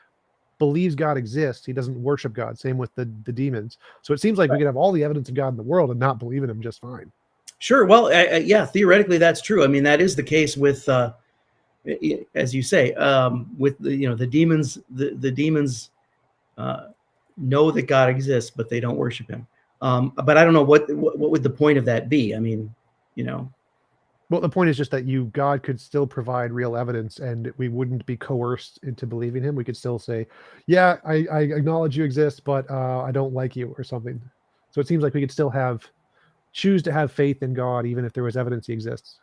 believes God exists, he doesn't worship God. Same with the demons. So it seems like we could have all the evidence of God in the world and not believe in him just fine. Sure. Well, yeah, theoretically that's true. I mean, that is the case with as you say, with the demons, the demons know that God exists, but they don't worship him. But I don't know what would the point of that be? I mean, Well, the point is just that God could still provide real evidence, and we wouldn't be coerced into believing him. We could still say, "Yeah, I acknowledge you exist, but I don't like you," or something. So it seems like we could still choose to have faith in God, even if there was evidence he exists.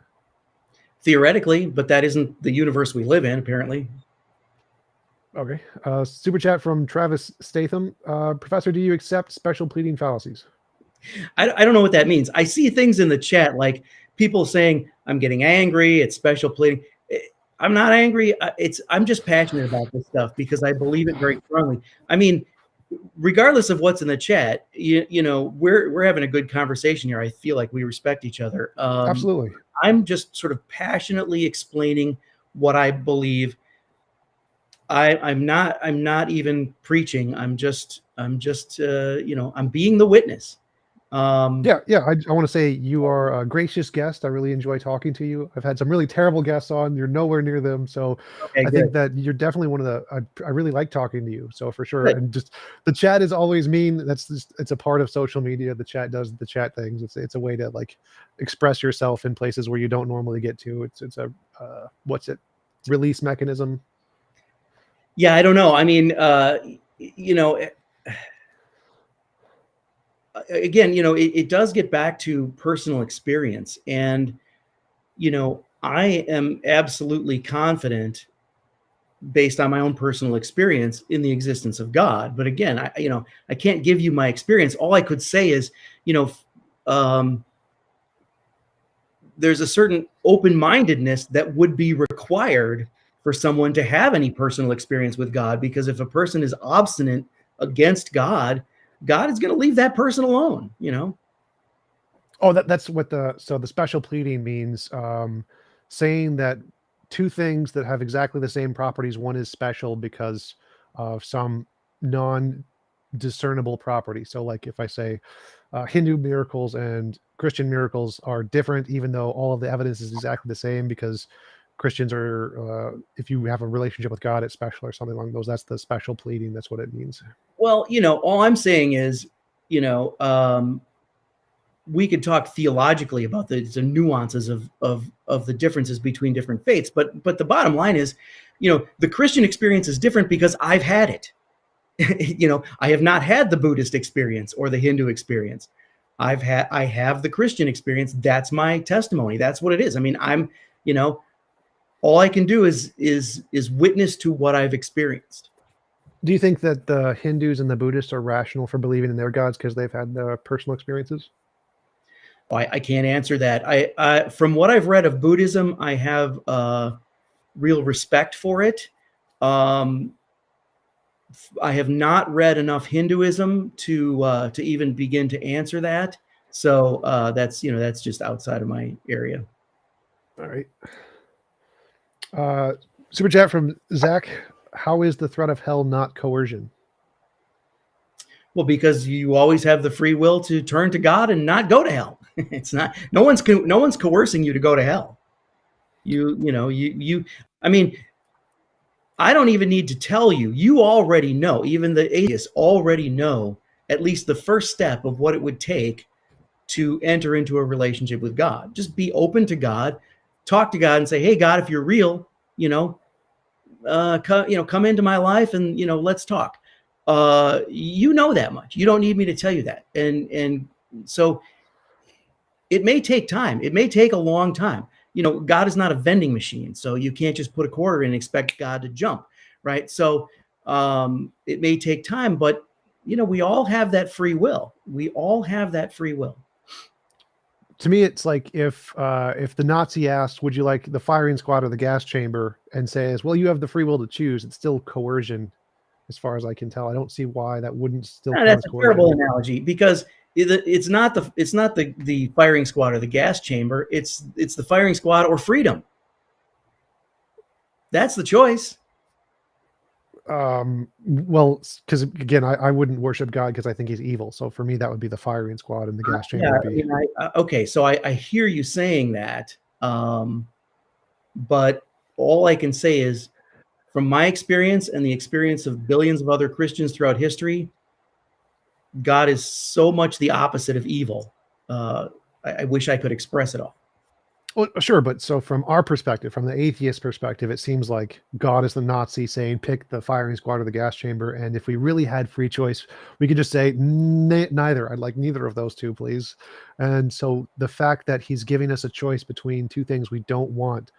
Theoretically, but that isn't the universe we live in, apparently. Okay. Super chat from Travis Statham. Professor, do you accept special pleading fallacies? I don't know what that means. I see things in the chat like people saying, I'm getting angry, it's special pleading. I'm not angry. I'm just passionate about this stuff because I believe it very strongly. I mean, regardless of what's in the chat, you know, we're having a good conversation here. I feel like we respect each other. Absolutely. I'm just sort of passionately explaining what I believe. I'm not even preaching. I'm just you know, I'm being the witness. Yeah, I want to say you are a gracious guest. I really enjoy talking to you. I've had some really terrible guests on. You're nowhere near them, so Okay, I good. think that you're definitely one of the. I really like talking to you, so for sure. Good. And just the chat is always mean. That's just, it's a part of social media. The chat does the chat things. It's a way to like express yourself in places where you don't normally get to. It's a what's it, release mechanism. Yeah, I don't know. I mean, you know, again, you know, it does get back to personal experience. And, you know, I am absolutely confident based on my own personal experience in the existence of God. But again, you know, I can't give you my experience. All I could say is, you know, there's a certain open-mindedness that would be required for someone to have any personal experience with God, because if a person is obstinate against God, God is going to leave that person alone, you know? Oh, that's what the special pleading means. Saying that two things that have exactly the same properties, one is special because of some non-discernible property. So, like if I say Hindu miracles and Christian miracles are different, even though all of the evidence is exactly the same, because Christians are, if you have a relationship with God, it's special or something along those. That's the special pleading. That's what it means. Well, you know, all I'm saying is, you know, we could talk theologically about the nuances of the differences between different faiths, but the bottom line is, you know, the Christian experience is different because I've had it. You know, I have not had the Buddhist experience or the Hindu experience. I have the Christian experience. That's my testimony. That's what it is. I mean, I'm, you know, all I can do is witness to what I've experienced. Do you think that the Hindus and the Buddhists are rational for believing in their gods because they've had the personal experiences? I can't answer that. I from what I've read of Buddhism, I have real respect for it. I have not read enough Hinduism to even begin to answer that. So that's, you know, that's just outside of my area. All right. Super chat from Zach. How is the threat of hell not coercion? Well, because you always have the free will to turn to God and not go to hell. It's not, no one's coercing you to go to hell. I mean, I don't even need to tell you. You already know, even the atheists already know at least the first step of what it would take to enter into a relationship with God. Just be open to God, talk to God and say, hey, God, if you're real, you know, come into my life and, you know, let's talk. You know that much. You don't need me to tell you that. And so it may take time. It may take a long time. You know, God is not a vending machine, so you can't just put a quarter in and expect God to jump, right? So it may take time, but, you know, we all have that free will. We all have that free will. To me, it's like if the Nazi asked, "Would you like the firing squad or the gas chamber?" and says, "Well, you have the free will to choose," it's still coercion, as far as I can tell. I don't see why that wouldn't still count That's as a terrible coercion. analogy, because it's not the firing squad or the gas chamber. It's the firing squad or freedom. That's the choice. Well, because again, I wouldn't worship God because I think he's evil. So for me, that would be the firing squad, and the gas chamber would be. Okay, so I hear you saying that, but all I can say is, from my experience and the experience of billions of other Christians throughout history, God is so much the opposite of evil. I wish I could express it all. Well, sure, but so from our perspective, from the atheist perspective, it seems like God is the Nazi saying, pick the firing squad or the gas chamber. And if we really had free choice, we could just say neither. I'd like neither of those two, please. And so the fact that he's giving us a choice between two things we don't want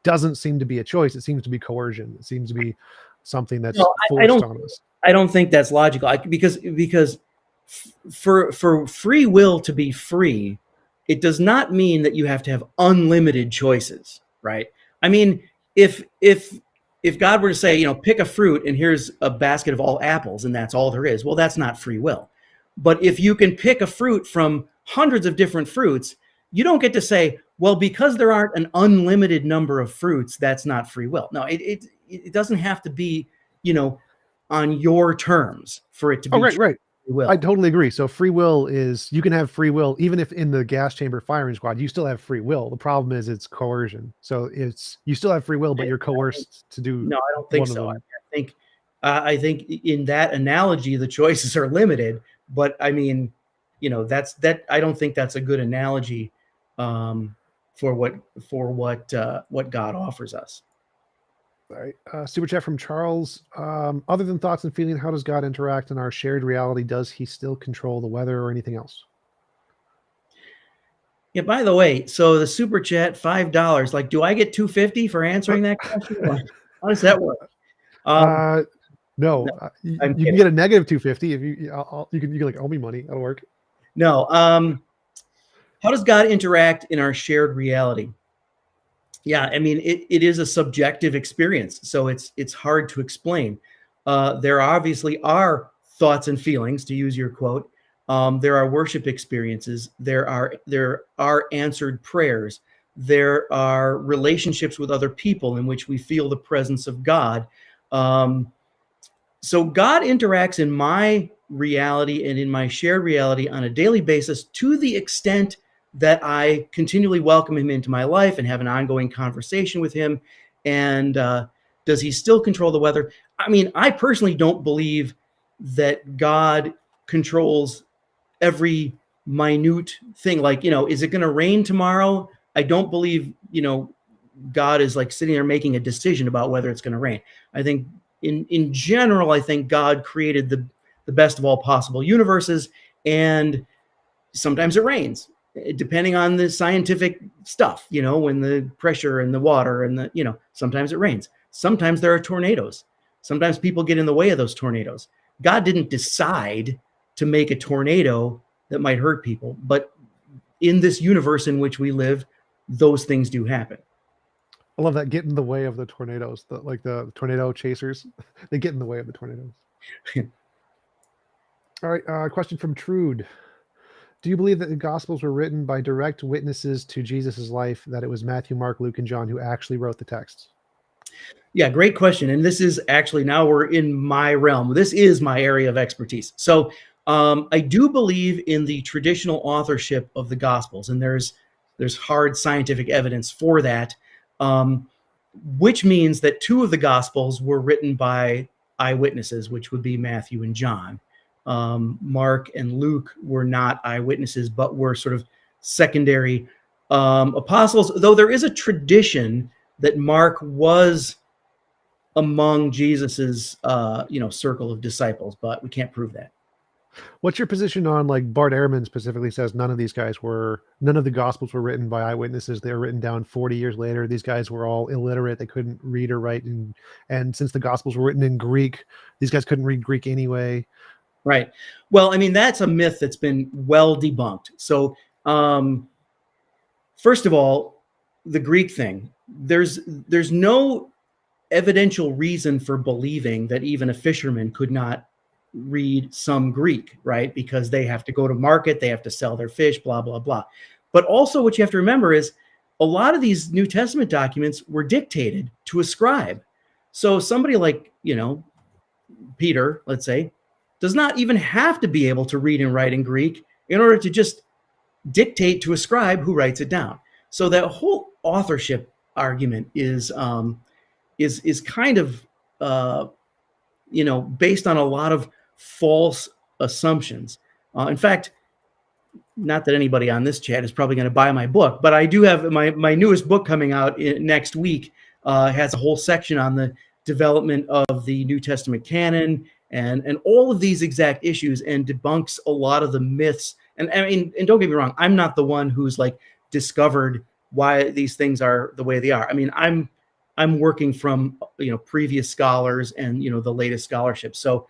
doesn't seem to be a choice. It seems to be coercion. It seems to be something that's forced on us. I don't think that's logical, because for free will to be free, it does not mean that you have to have unlimited choices, right? I mean, if God were to say, pick a fruit and here's a basket of all apples and that's all there is, well, that's not free will. But if you can pick a fruit from hundreds of different fruits, you don't get to say, well, because there aren't an unlimited number of fruits, that's not free will. No, it doesn't have to be, on your terms for it to be Oh, right. free will. I totally agree. So free will is, you can have free will even if in the gas chamber firing squad you still have free will. The problem is it's coercion. So you still have free will, but you're coerced to do. No, I don't think one of so. them. I think in that analogy the choices are limited. But I mean, that's that. I don't think that's a good analogy for what God offers us. All right. Super chat from Charles. Other than thoughts and feeling, how does God interact in our shared reality? Does he still control the weather or anything else? Yeah, by the way, so the super chat, $5. Like, do I get $2.50 for answering that question? How does that work? No, No, you I'm can kidding. get a negative 250 if you can like owe me money. That'll work. No. How does God interact in our shared reality? Yeah, I mean, it is a subjective experience, so it's hard to explain. There obviously are thoughts and feelings, to use your quote. There are worship experiences. There are answered prayers. There are relationships with other people in which we feel the presence of God. So God interacts in my reality and in my shared reality on a daily basis to the extent that I continually welcome him into my life and have an ongoing conversation with him. And does he still control the weather? I mean, I personally don't believe that God controls every minute thing. Like, is it going to rain tomorrow? I don't believe, God is like sitting there making a decision about whether it's going to rain. I think in general, I think God created the best of all possible universes, and sometimes it rains, depending on the scientific stuff, when the pressure and the water and sometimes it rains. Sometimes there are tornadoes. Sometimes people get in the way of those tornadoes. God didn't decide to make a tornado that might hurt people, but in this universe in which we live, those things do happen. I love that. Get in the way of the tornadoes, the tornado chasers. They get in the way of the tornadoes. All right. Question from Trude. Do you believe that the Gospels were written by direct witnesses to Jesus' life, that it was Matthew, Mark, Luke, and John who actually wrote the texts? Yeah, great question. And this is actually, now we're in my realm. This is my area of expertise. So I do believe in the traditional authorship of the Gospels, and there's hard scientific evidence for that, which means that two of the Gospels were written by eyewitnesses, which would be Matthew and John. Mark and Luke were not eyewitnesses, but were sort of secondary apostles, though there is a tradition that Mark was among Jesus's circle of disciples, but we can't prove that. What's your position on, like, Bart Ehrman specifically says none of the Gospels were written by eyewitnesses. They were written down 40 years later. These guys were all illiterate. They couldn't read or write. And since the Gospels were written in Greek, these guys couldn't read Greek anyway. Right. Well, I mean, that's a myth that's been well debunked. So first of all, the Greek thing, there's no evidential reason for believing that even a fisherman could not read some Greek, right? Because they have to go to market, they have to sell their fish, blah, blah, blah. But also what you have to remember is a lot of these New Testament documents were dictated to a scribe. So somebody like, Peter, let's say, does not even have to be able to read and write in Greek in order to just dictate to a scribe who writes it down. So that whole authorship argument is kind of based on a lot of false assumptions. In fact, not that anybody on this chat is probably going to buy my book, but I do have my newest book coming out next week. Has a whole section on the development of the New Testament canon and all of these exact issues, and debunks a lot of the myths. And I mean, and don't get me wrong, I'm not the one who's like discovered why these things are the way they are. I mean, I'm working from previous scholars and the latest scholarship. So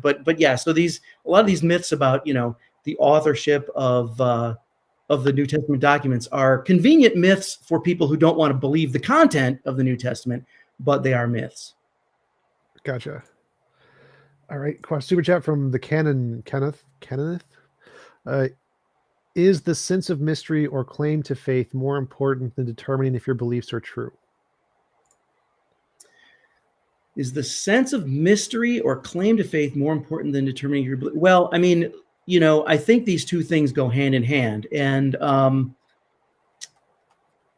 but yeah. So a lot of these myths about the authorship of the New Testament documents are convenient myths for people who don't want to believe the content of the New Testament, but they are myths. Gotcha. All right. Super chat from the Kenneth. Is the sense of mystery or claim to faith more important than determining if your beliefs are true? Is the sense of mystery or claim to faith more important than determining your belief? Well, I mean, I think these two things go hand in hand. And,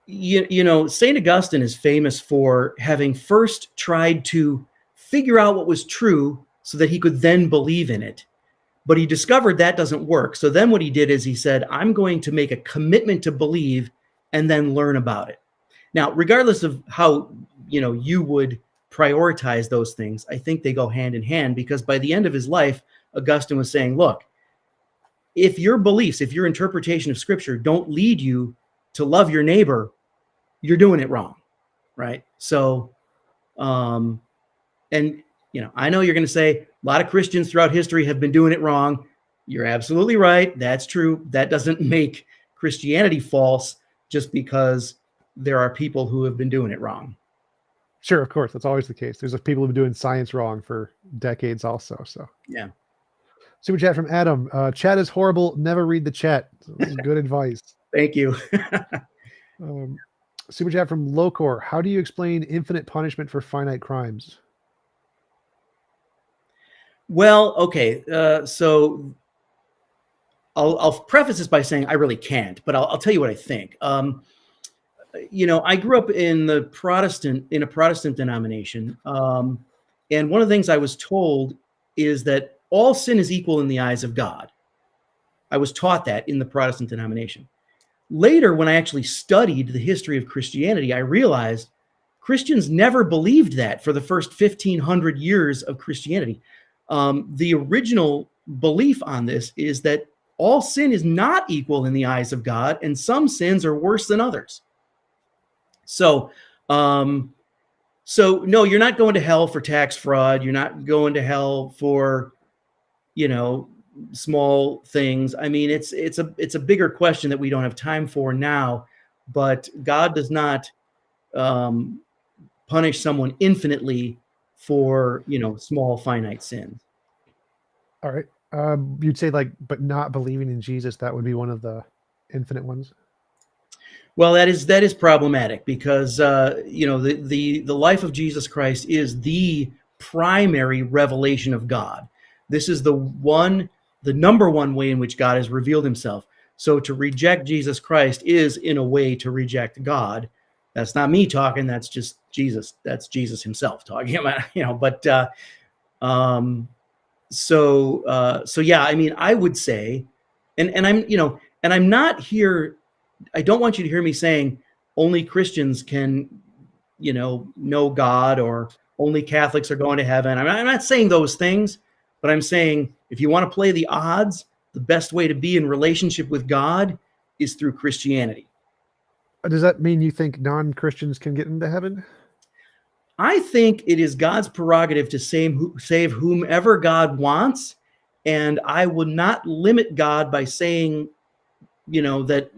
St. Augustine is famous for having first tried to figure out what was true so that he could then believe in it. But he discovered that doesn't work. So then what he did is he said, I'm going to make a commitment to believe and then learn about it. Now, regardless of how, you would prioritize those things, I think they go hand in hand, because by the end of his life, Augustine was saying, look, if your beliefs, if your interpretation of scripture don't lead you to love your neighbor, you're doing it wrong. Right. So, I know you're going to say a lot of Christians throughout history have been doing it wrong. You're absolutely right. That's true. That doesn't make Christianity false just because there are people who have been doing it wrong. Sure, of course. That's always the case. There's people who've been doing science wrong for decades also. So yeah. Super chat from Adam. Chat is horrible. Never read the chat. Good advice. Thank you. Super chat from Locor. How do you explain infinite punishment for finite crimes? Well, okay. So I'll preface this by saying I really can't, but I'll tell you what I think. I grew up in a Protestant denomination. And one of the things I was told is that all sin is equal in the eyes of God. I was taught that in the Protestant denomination. Later, when I actually studied the history of Christianity, I realized Christians never believed that for the first 1,500 years of Christianity. The original belief on this is that all sin is not equal in the eyes of God, and some sins are worse than others. So no, you're not going to hell for tax fraud. You're not going to hell for, small things. I mean, it's a bigger question that we don't have time for now, but God does not punish someone infinitely for, small finite sins. All right. You'd say but not believing in Jesus, that would be one of the infinite ones. Well, that is problematic because the life of Jesus Christ is the primary revelation of God. This is the number one way in which God has revealed himself. So to reject Jesus Christ is in a way to reject God. That's not me talking. That's just Jesus. That's Jesus himself talking about, but so yeah, I mean, I would say, and I'm not here. I don't want you to hear me saying only Christians can, know God, or only Catholics are going to heaven. I'm not saying those things, but I'm saying if you want to play the odds, the best way to be in relationship with God is through Christianity. Does that mean you think non-Christians can get into heaven? I think it is God's prerogative to save whomever God wants, and I would not limit God by saying, that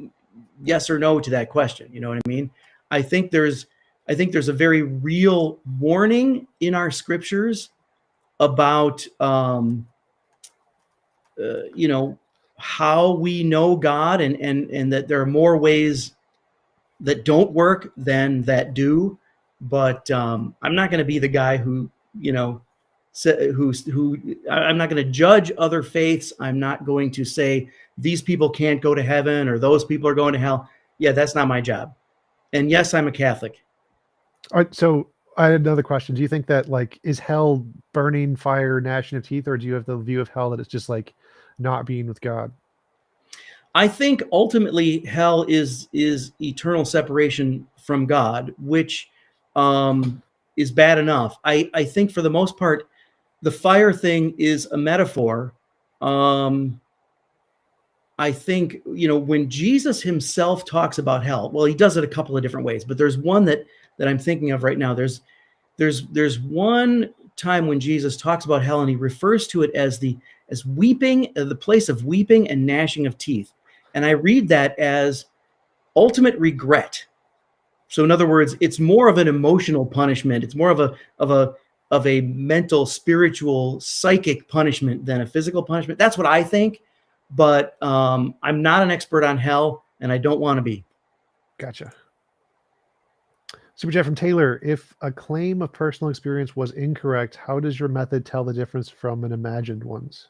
yes or no to that question. You know what I mean? I think there's a very real warning in our scriptures about how we know God, and that there are more ways that don't work than that do. But I'm not going to be the guy who I'm not going to judge other faiths. I'm not going to say these people can't go to heaven or those people are going to hell. Yeah, that's not my job. And yes, I'm a Catholic. All right, so I had another question. Do you think that is hell burning fire, gnashing of teeth, or do you have the view of hell that it's just not being with God? I think ultimately hell is eternal separation from God, which is bad enough. I think for the most part, the fire thing is a metaphor. I think, when Jesus himself talks about hell, well, he does it a couple of different ways, but there's one that I'm thinking of right now. There's one time when Jesus talks about hell, and he refers to it as weeping, the place of weeping and gnashing of teeth. And I read that as ultimate regret. So in other words, it's more of an emotional punishment. It's more of a mental, spiritual, psychic punishment than a physical punishment. That's what I think. But I'm not an expert on hell, and I don't want to be. Gotcha. Super chat from Taylor. If a claim of personal experience was incorrect, how does your method tell the difference from an imagined one's?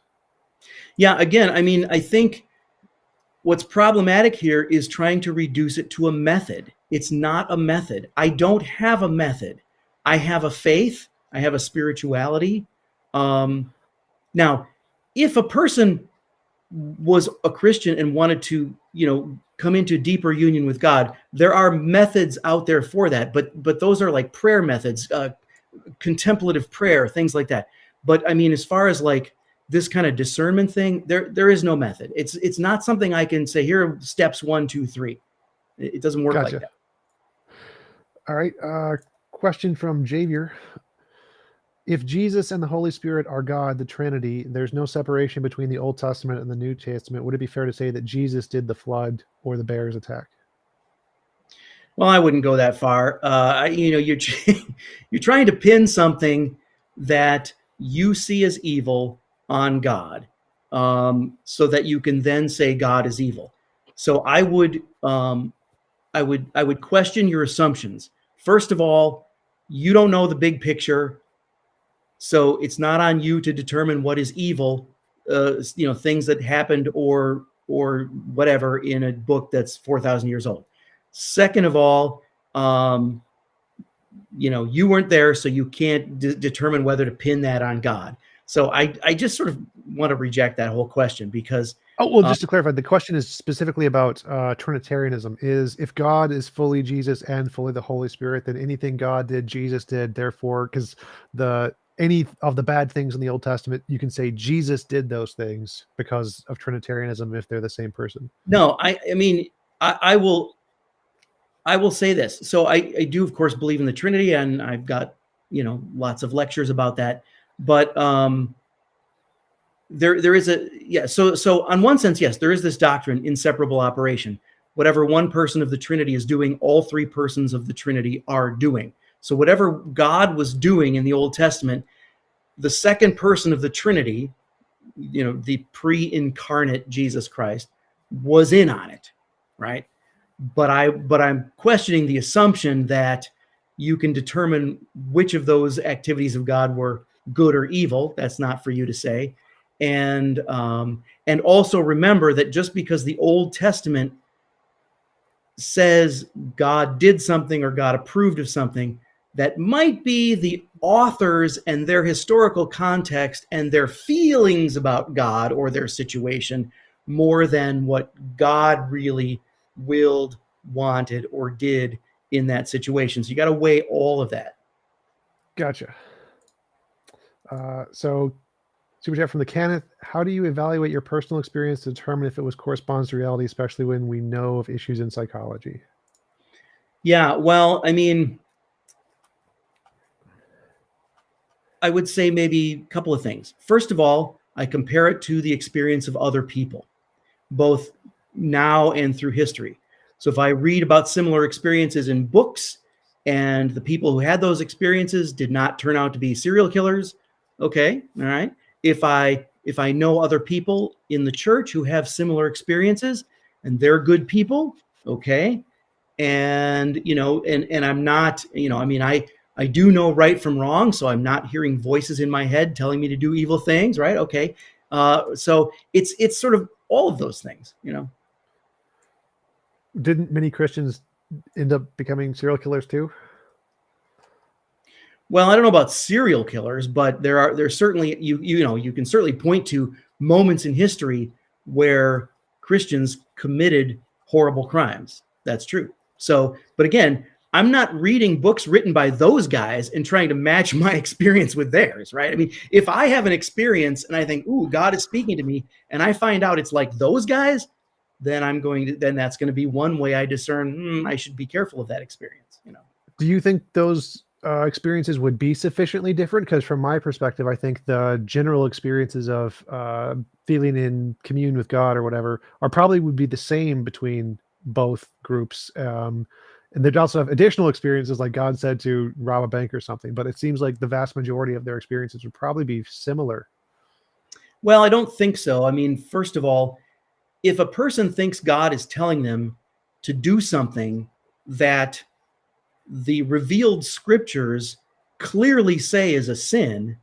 Yeah, again, I mean, I think what's problematic here is trying to reduce it to a method. It's not a method. I don't have a method. I have a faith. I have a spirituality. Now, if a person was a Christian and wanted to, come into deeper union with God, there are methods out there for that. But those are like prayer methods, contemplative prayer, things like that. But I mean, as far as like this kind of discernment thing, there is no method. It's not something I can say, here are steps 1, 2, 3. It doesn't work like that. All right. Question from Javier. If Jesus and the Holy Spirit are God, the Trinity, there's no separation between the Old Testament and the New Testament. Would it be fair to say that Jesus did the flood or the bear's attack? Well, I wouldn't go that far. You're trying to pin something that you see as evil on God, so that you can then say God is evil. So I would question your assumptions. First of all, you don't know the big picture. So it's not on you to determine what is evil, things that happened or whatever in a book that's 4,000 years old. Second of all, you weren't there, so you can't determine whether to pin that on God. So I just sort of want to reject that whole question because. Oh, well, just to clarify, the question is specifically about Trinitarianism. Is if God is fully Jesus and fully the Holy Spirit, then anything God did, Jesus did. Therefore, because any of the bad things in the Old Testament, you can say Jesus did those things because of Trinitarianism if they're the same person. No, I mean, I will say this. So I do, of course, believe in the Trinity, and I've got, lots of lectures about that. But there is so on one sense, yes, there is this doctrine, inseparable operation. Whatever one person of the Trinity is doing, all three persons of the Trinity are doing. So whatever God was doing in the Old Testament, the second person of the Trinity, the pre-incarnate Jesus Christ, was in on it, right? But I'm questioning the assumption that you can determine which of those activities of God were good or evil. That's not for you to say. And also remember that just because the Old Testament says God did something or God approved of something, that might be the authors and their historical context and their feelings about God or their situation more than what God really willed, wanted, or did in that situation. So you got to weigh all of that. Gotcha. So super chat from the Kenneth. How do you evaluate your personal experience to determine if it was corresponds to reality, especially when we know of issues in psychology? Yeah, well, I mean, I would say maybe a couple of things. First of all, I compare it to the experience of other people, both now and through history. So if I read about similar experiences in books and the people who had those experiences did not turn out to be serial killers, okay, all right. If I know other people in the church who have similar experiences and they're good people, okay. And, and I'm not, I do know right from wrong, so I'm not hearing voices in my head telling me to do evil things, right? Okay. So it's sort of all of those things, Didn't many Christians end up becoming serial killers too? Well, I don't know about serial killers, but there's certainly you can certainly point to moments in history where Christians committed horrible crimes. That's true. So, but again, I'm not reading books written by those guys and trying to match my experience with theirs, right? I mean, if I have an experience and I think, ooh, God is speaking to me, and I find out it's like those guys, then that's going to be one way I discern, I should be careful of that experience, Do you think those experiences would be sufficiently different, because from my perspective, I think the general experiences of feeling in commune with God or whatever are probably would be the same between both groups. And they'd also have additional experiences, like God said to rob a bank or something. But it seems like the vast majority of their experiences would probably be similar. Well, I don't think so. I mean, first of all, if a person thinks God is telling them to do something that the revealed scriptures clearly say is a sin,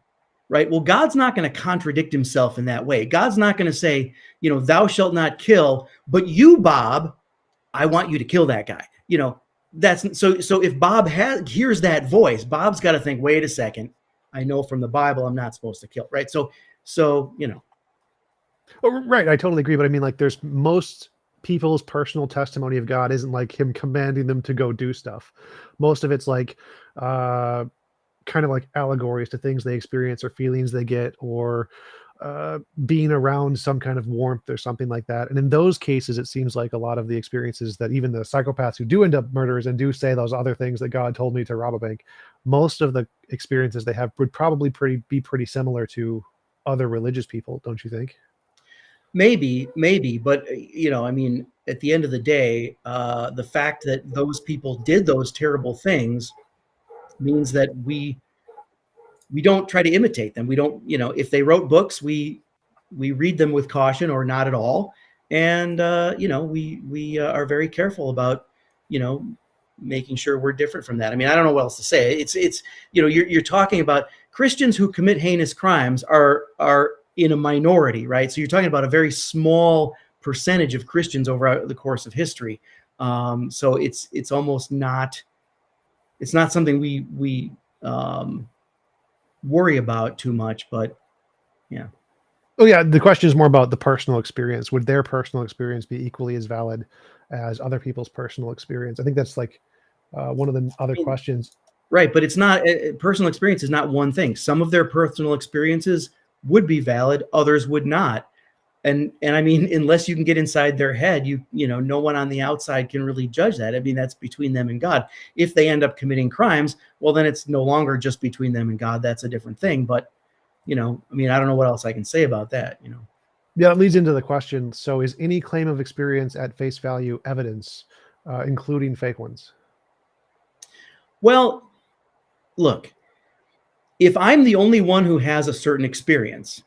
right? Well, God's not going to contradict himself in that way. God's not going to say, thou shalt not kill, but you, Bob, I want you to kill that guy. That's so if Bob hears that voice, Bob's got to think, wait a second, I know from the Bible I'm not supposed to kill, right? So Oh, right. I totally agree. But I mean, like, there's most people's personal testimony of God isn't like him commanding them to go do stuff. Most of it's like kind of like allegories to things they experience or feelings they get, or being around some kind of warmth or something like that. And in those cases, it seems like a lot of the experiences that even the psychopaths who do end up murderers and do say those other things that God told me to rob a bank, most of the experiences they have would probably be pretty similar to other religious people, don't you think? maybe, but I mean, at the end of the day, the fact that those people did those terrible things means that we don't try to imitate them. We don't, if they wrote books, we read them with caution or not at all. And, we are very careful about, making sure we're different from that. I mean, I don't know what else to say. It's you're talking about Christians who commit heinous crimes are in a minority, right? So you're talking about a very small percentage of Christians over the course of history. So it's almost not, it's not something we worry about too much, but yeah. Oh yeah, the question is more about the personal experience. Would their personal experience be equally as valid as other people's personal experience? I think that's like one of the other questions. Right, but it's not, personal experience is not one thing. Some of their personal experiences would be valid, others would not. And I mean, unless you can get inside their head, no one on the outside can really judge that. I mean, that's between them and God. If they end up committing crimes, well, then it's no longer just between them and God. That's a different thing. But, I mean, I don't know what else I can say about that, Yeah, it leads into the question. So is any claim of experience at face value evidence, including fake ones? Well, look, if I'm the only one who has a certain experience,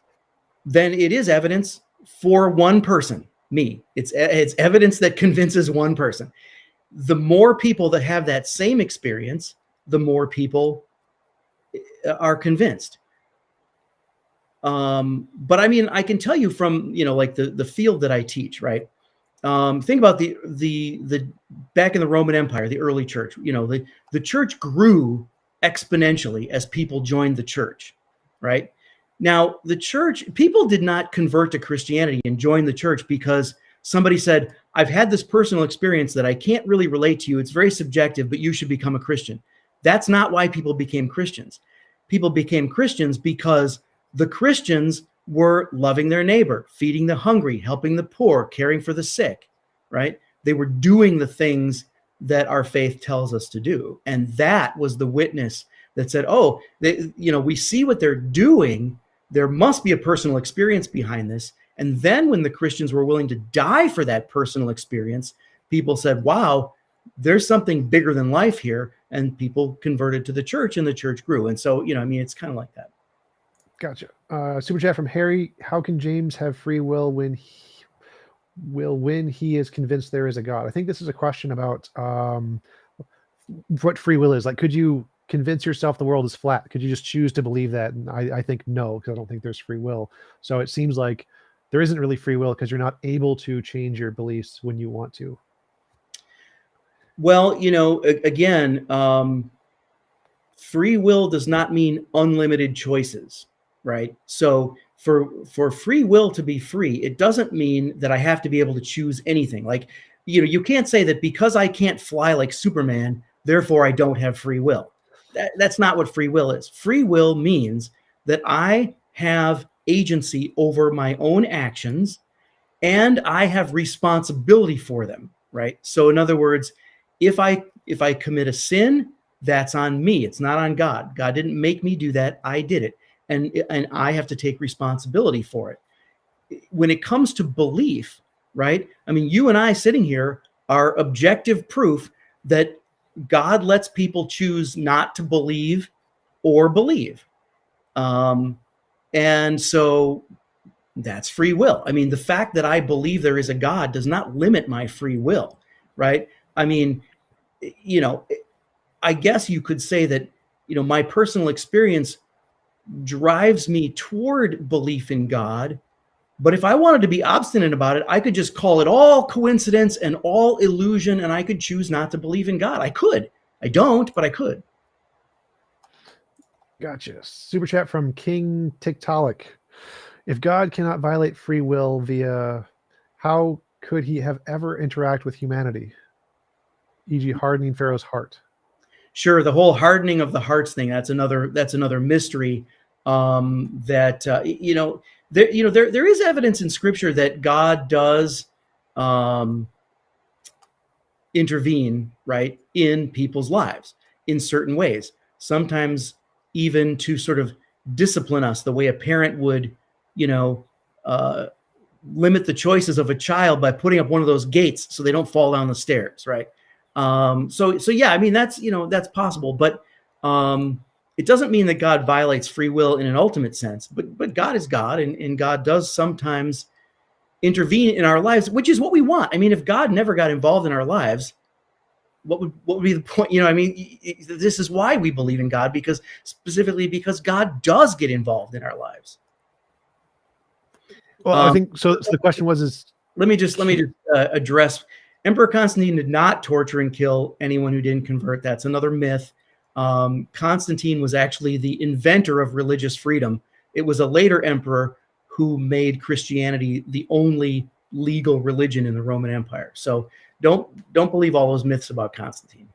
then it is evidence for one person, me. It's evidence that convinces one person. The more people that have that same experience, the more people are convinced. But I mean, I can tell you from, like the field that I teach, right? Think about the back in the Roman Empire, the early church, the church grew exponentially as people joined the church, right? Now, the church, people did not convert to Christianity and join the church because somebody said, I've had this personal experience that I can't really relate to you. It's very subjective, but you should become a Christian. That's not why people became Christians. People became Christians because the Christians were loving their neighbor, feeding the hungry, helping the poor, caring for the sick, right? They were doing the things that our faith tells us to do. And that was the witness that said, oh, we see what they're doing. There must be a personal experience behind this. And then when the Christians were willing to die for that personal experience, people said, wow, there's something bigger than life here. And people converted to the church and the church grew. And so, I mean, it's kind of like that. Gotcha. Super chat from Harry. How can James have free will when he is convinced there is a God? I think this is a question about what free will is. Like, could you convince yourself the world is flat? Could you just choose to believe that? And I think no, because I don't think there's free will. So it seems like there isn't really free will because you're not able to change your beliefs when you want to. Well, again, free will does not mean unlimited choices, right? So for free will to be free, it doesn't mean that I have to be able to choose anything. Like, you can't say that because I can't fly like Superman, therefore I don't have free will. That's not what free will is. Free will means that I have agency over my own actions and I have responsibility for them, right? So in other words, if I commit a sin, that's on me. It's not on God. God didn't make me do that. I did it. And I have to take responsibility for it. When it comes to belief, right? I mean, you and I sitting here are objective proof that God lets people choose not to believe or believe. And so that's free will. I mean, the fact that I believe there is a God does not limit my free will, right? I mean, you know, I guess you could say that, you know, my personal experience drives me toward belief in God. But if I wanted to be obstinate about it, I could just call it all coincidence and all illusion, and I could choose not to believe in God. I could. I don't, but I could. Gotcha. Super chat from King Tiktaalik. If God cannot violate free will via, how could he have ever interact with humanity? E.g., hardening Pharaoh's heart. Sure, the whole hardening of the hearts thing, that's another mystery. There is evidence in Scripture that God does intervene, right, in people's lives in certain ways. Sometimes even to sort of discipline us the way a parent would, limit the choices of a child by putting up one of those gates so they don't fall down the stairs, right? So yeah, I mean, that's possible, but it doesn't mean that God violates free will in an ultimate sense, but God is God, and God does sometimes intervene in our lives, which is what we want. I mean, if God never got involved in our lives, what would be the point? I mean, this is why we believe in God, because God does get involved in our lives. Well, I think so. The question was, let me just address. Emperor Constantine did not torture and kill anyone who didn't convert. That's another myth. Constantine was actually the inventor of religious freedom. It was a later emperor who made Christianity the only legal religion in the Roman Empire. So don't believe all those myths about Constantine.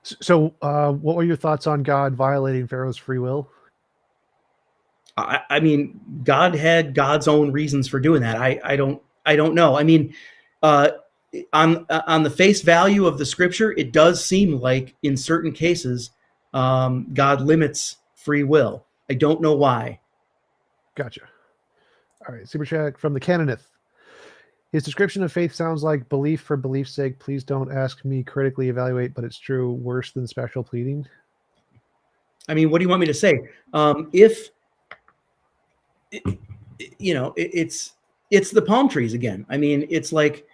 So what were your thoughts on God violating Pharaoh's free will? I mean, God had God's own reasons for doing that. I don't know. I mean, on the face value of the Scripture, it does seem like in certain cases, God limits free will. I don't know why. Gotcha. All right, super chat from the Canonith. His description of faith sounds like belief for belief's sake. Please don't ask me critically evaluate, but it's true. Worse than special pleading. I mean, what do you want me to say? It's the palm trees again. I mean, it's like,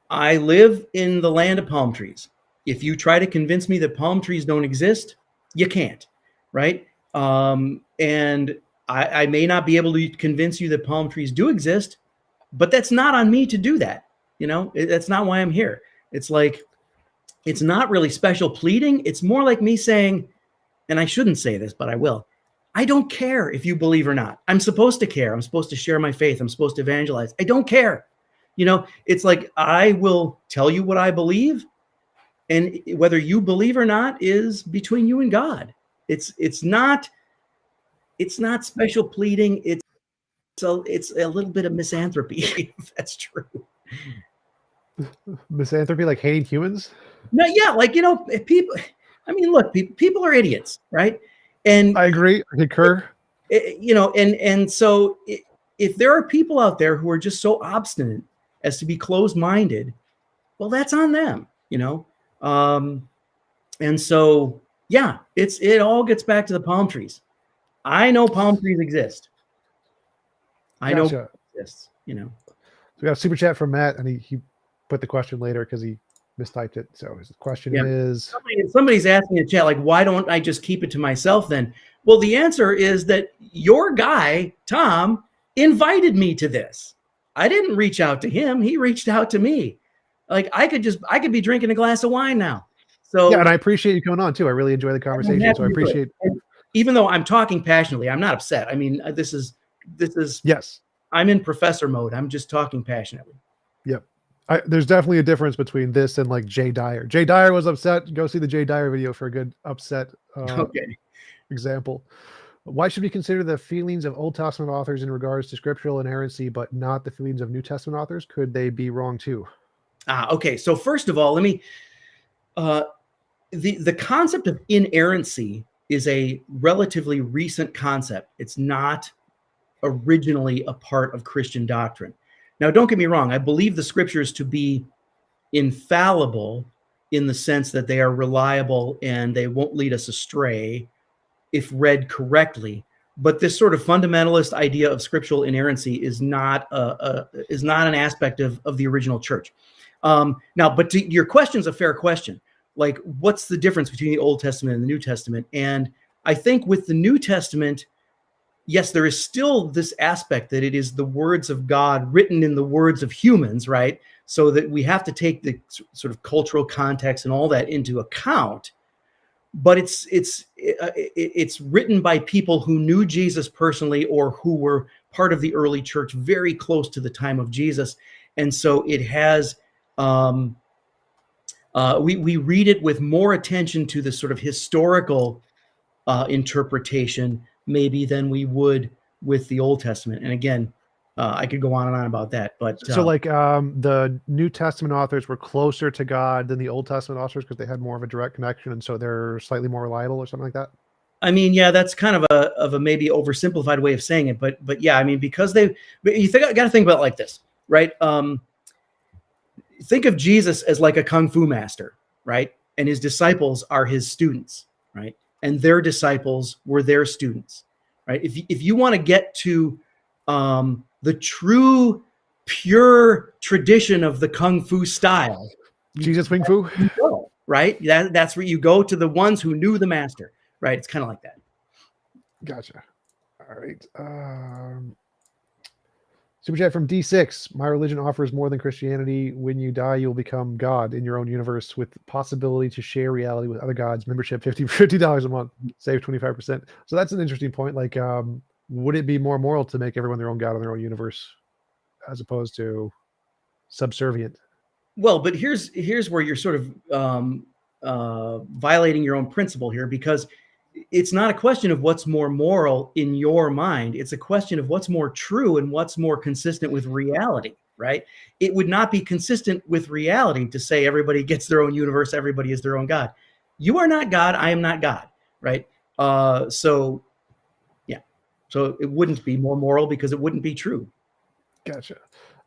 I live in the land of palm trees. If you try to convince me that palm trees don't exist, you can't, right? And I may not be able to convince you that palm trees do exist, but that's not on me to do that. That's not why I'm here. It's like, it's not really special pleading. It's more like me saying, and I shouldn't say this, but I will, I don't care if you believe or not. I'm supposed to care. I'm supposed to share my faith. I'm supposed to evangelize. I don't care. It's like, I will tell you what I believe, and whether you believe or not is between you and God. It's not special pleading. It's a little bit of misanthropy, if that's true. Misanthropy, like hating humans? No, yeah, like, people. I mean, look, people are idiots, right? And I agree. I concur. And so if there are people out there who are just so obstinate as to be closed-minded, well, that's on them, and so, yeah, it all gets back to the palm trees. I know palm trees exist. I know it exists, So we got a super chat from Matt, and he put the question later because he mistyped it. So his question is, somebody's asking in the chat, like, why don't I just keep it to myself then? Well, the answer is that your guy, Tom, invited me to this. I didn't reach out to him. He reached out to me. Like, I could be drinking a glass of wine now. So yeah, and I appreciate you coming on too. I really enjoy the conversation. So I appreciate even though I'm talking passionately, I'm not upset. I mean, this is yes. I'm in professor mode. I'm just talking passionately. Yep. There's definitely a difference between this and like Jay Dyer. Jay Dyer was upset. Go see the Jay Dyer video for a good upset example. Why should we consider the feelings of Old Testament authors in regards to scriptural inerrancy, but not the feelings of New Testament authors? Could they be wrong too? Okay. So first of all, let me the concept of inerrancy is a relatively recent concept. It's not originally a part of Christian doctrine. Now, don't get me wrong. I believe the scriptures to be infallible in the sense that they are reliable and they won't lead us astray if read correctly. But this sort of fundamentalist idea of scriptural inerrancy is not an aspect of the original church. Now, but your question is a fair question. Like, what's the difference between the Old Testament and the New Testament? And I think with the New Testament, yes, there is still this aspect that it is the words of God written in the words of humans, right? So that we have to take the sort of cultural context and all that into account. But it's written by people who knew Jesus personally or who were part of the early church very close to the time of Jesus. And so it has, we read it with more attention to the sort of historical interpretation maybe than we would with the Old Testament. And again, I could go on and on about that, but So like the New Testament authors were closer to God than the Old Testament authors because they had more of a direct connection, and so they're slightly more reliable or something like that. I mean, yeah, that's kind of a maybe oversimplified way of saying it, but yeah, I mean, because but you got to think about it like this, right? Think of Jesus as like a kung fu master, right? And his disciples are his students, right? And their disciples were their students, right? If you want to get to the true, pure tradition of the kung fu style, Jesus Wing Fu, right? That's where you go, to the ones who knew the master, right? It's kind of like that. Gotcha. All right. Super chat from D6. My religion offers more than Christianity. When you die, you'll become God in your own universe with the possibility to share reality with other gods. Membership $50 a month. Save 25%. So that's an interesting point. Like, would it be more moral to make everyone their own God in their own universe as opposed to subservient? Well, but here's where you're sort of violating your own principle here, because it's not a question of what's more moral in your mind. It's a question of what's more true and what's more consistent with reality, right? It would not be consistent with reality to say everybody gets their own universe, everybody is their own God. You are not God, I am not God, right? So it wouldn't be more moral because it wouldn't be true. Gotcha.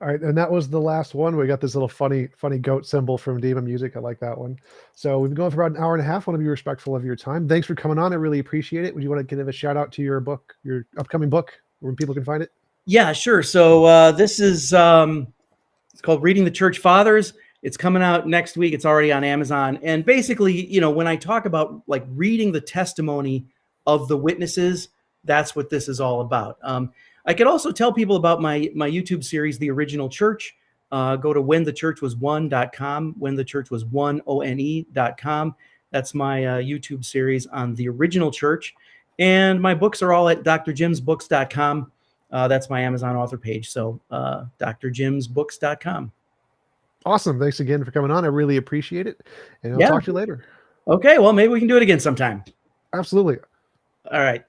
All right, and that was the last one. We got this little funny goat symbol from Dima Music. I like that one. So we've been going for about an hour and a half. I want to be respectful of your time. Thanks for coming on. I really appreciate it. Would you want to give a shout out to your book, your upcoming book, where people can find it? Yeah, sure. So this is it's called Reading the Church Fathers. It's coming out next week. It's already on Amazon. And basically, when I talk about like reading the testimony of the witnesses, that's what this is all about. I could also tell people about my YouTube series, The Original Church. Go to whenthechurchwas1.com, whenthechurchwas1one.com. That's my YouTube series on the original church. And my books are all at drjimsbooks.com. That's my Amazon author page. So drjimsbooks.com. Awesome. Thanks again for coming on. I really appreciate it. And I'll talk to you later. Okay. Well, maybe we can do it again sometime. Absolutely. All right.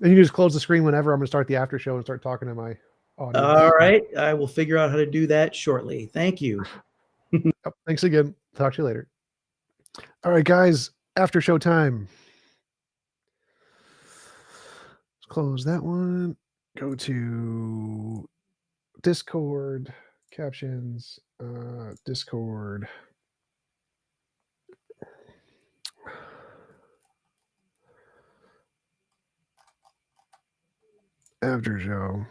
And you can just close the screen whenever. I'm going to start the after show and start talking to my audience. All right. I will figure out how to do that shortly. Thank you. Yep, thanks again. Talk to you later. All right, guys. After show time. Let's close that one. Go to Discord. Captions. Discord. After show.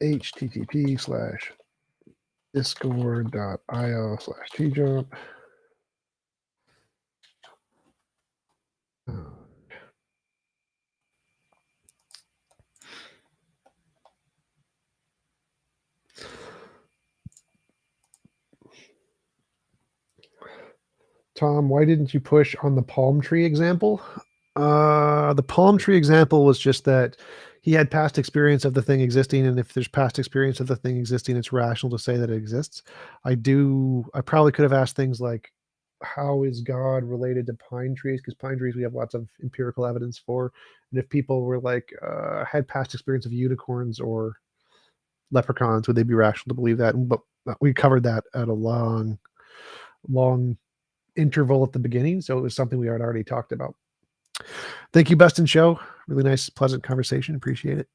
http:/discord.io/TJump. Tom, why didn't you push on the palm tree example? The palm tree example was just that he had past experience of the thing existing, and if there's past experience of the thing existing, it's rational to say that it exists. I probably could have asked things like, how is God related to pine trees? Because pine trees we have lots of empirical evidence for. And if people were like had past experience of unicorns or leprechauns, would they be rational to believe that? But We covered that at a long interval at the beginning, so it was something we had already talked about. Thank you, Best in Show. Really nice, pleasant conversation. Appreciate it.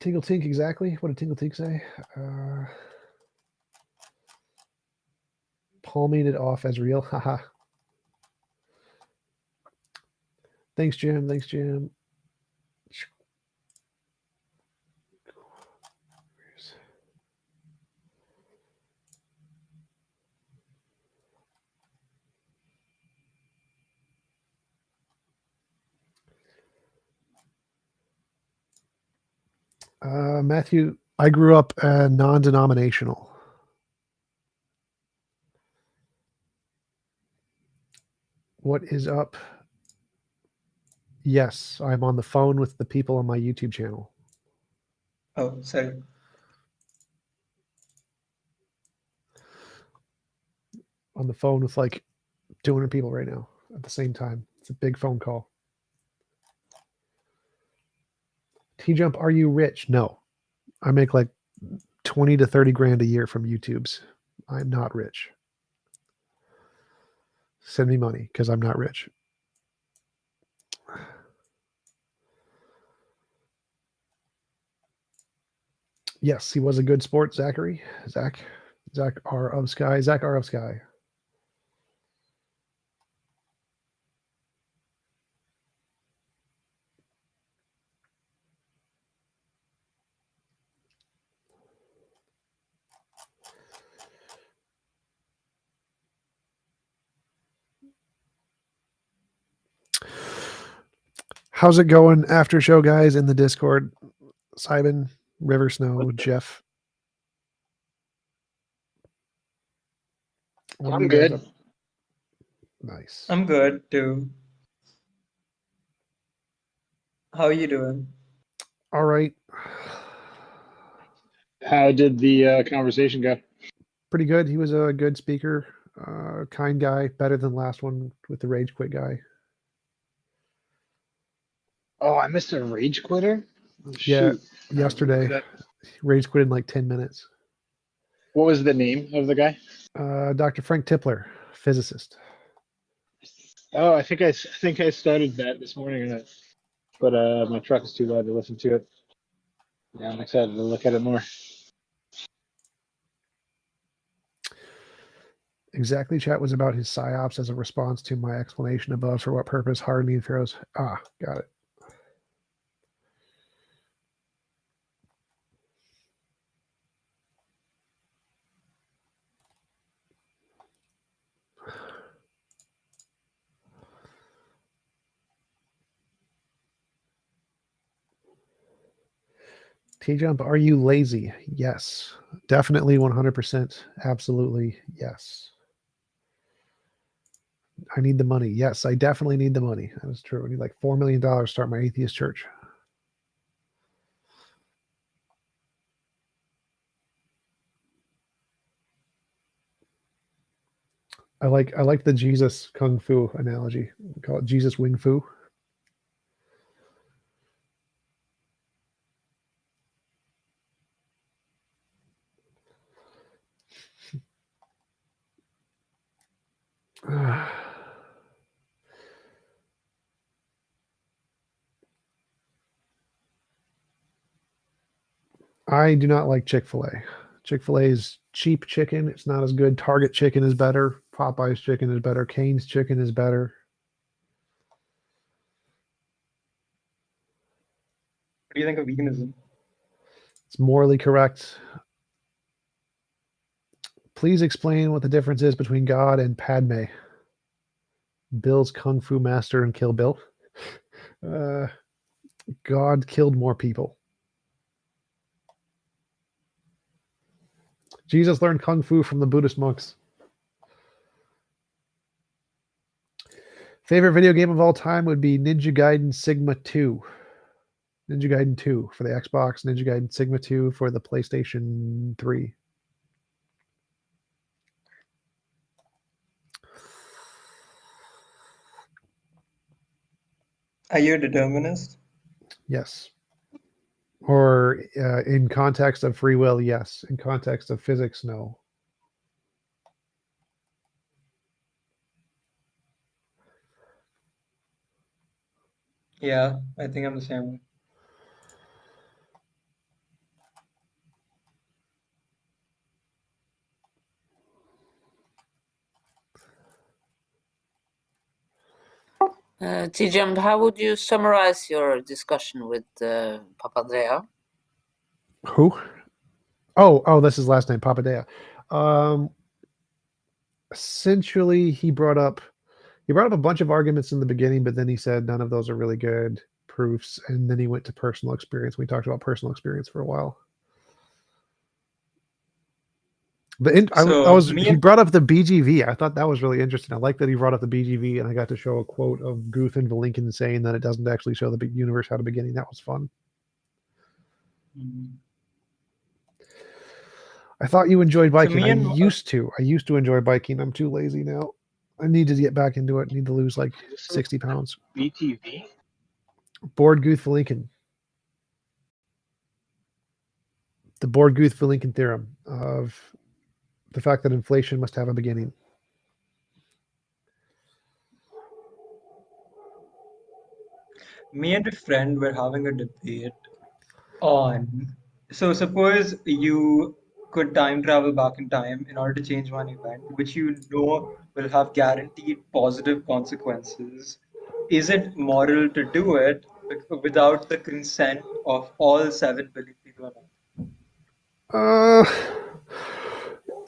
Tingle Tink, exactly. What did Tingle Tink say? Palming it off as real. Haha. Thanks, Jim. Thanks, Jim. Matthew, I grew up non-denominational. What is up? Yes, I'm on the phone with the people on my YouTube channel. Oh, sorry. On the phone with like 200 people right now at the same time. It's a big phone call. TJump, are you rich? No. I make like 20 to 30 grand a year from YouTube's. I'm not rich. Send me money because I'm not rich. Yes, he was a good sport, Zachary. Zach R of Sky. Zach R of Sky. How's it going after show, guys, in the Discord? Simon, River Snow, Jeff. What are I'm you guys good. up? Nice. I'm good too. How are you doing? All right. How did the conversation go? Pretty good. He was a good speaker, kind guy, better than last one with the rage quit guy. Oh, I missed a rage quitter. Oh, Yeah, shoot. yesterday, That- rage quit in like 10 minutes. What was the name of the guy? Dr. Frank Tipler, physicist. Oh, I think I started that this morning, but my truck is too loud to listen to it. Yeah, I'm excited to look at it more. Exactly. Chat was about his psyops as a response to my explanation above for what purpose hardening throws. Ah, got it. TJump, are you lazy? Yes. Definitely 100%. Absolutely yes. I need the money. Yes, I definitely need the money. That is true. I need like $4 million to start my atheist church. I like the Jesus Kung Fu analogy. We call it Jesus Wing Fu. I do not like Chick-fil-A. Chick-fil-A is cheap chicken. It's not as good. Target chicken is better. Popeye's chicken is better. Cane's chicken is better. What do you think of veganism? It's morally correct. Please explain what the difference is between God and Padme. Bill's Kung Fu master and Kill Bill. God killed more people. Jesus learned Kung Fu from the Buddhist monks. Favorite video game of all time would be Ninja Gaiden Sigma 2. Ninja Gaiden 2 for the Xbox, Ninja Gaiden Sigma 2 for the PlayStation 3. Are you a determinist? Yes. Or in context of free will, yes. In context of physics, no. Yeah, I think I'm the same way. TJump, how would you summarize your discussion with Papandrea? Who? Oh, that's his last name, Papandrea. Essentially, he brought up a bunch of arguments in the beginning, but then he said none of those are really good proofs, and then he went to personal experience. We talked about personal experience for a while. He brought up the BGV. I thought that was really interesting. I like that he brought up the BGV, and I got to show a quote of Guth and Valinkin saying that it doesn't actually show the big universe had a beginning. That was fun. I thought you enjoyed biking. I used to enjoy biking. I'm too lazy now. I need to get back into it. I need to lose like 60 pounds. BTV? Board Guth Valinkin. The Board Guth Valinkin theorem of the fact that inflation must have a beginning. Me and a friend were having a debate on. So suppose you could time travel back in time in order to change one event, which you know will have guaranteed positive consequences. Is it moral to do it without the consent of all 7 billion people on Earth?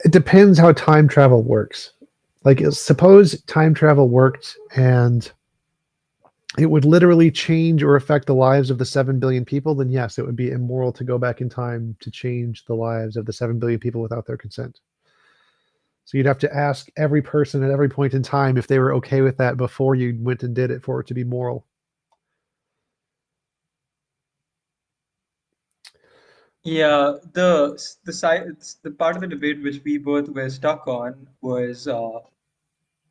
It depends how time travel works. Like, suppose time travel worked and it would literally change or affect the lives of the 7 billion people, then yes, it would be immoral to go back in time to change the lives of the 7 billion people without their consent. So you'd have to ask every person at every point in time if they were okay with that before you went and did it for it to be moral. Yeah, the part of the debate which we both were stuck on was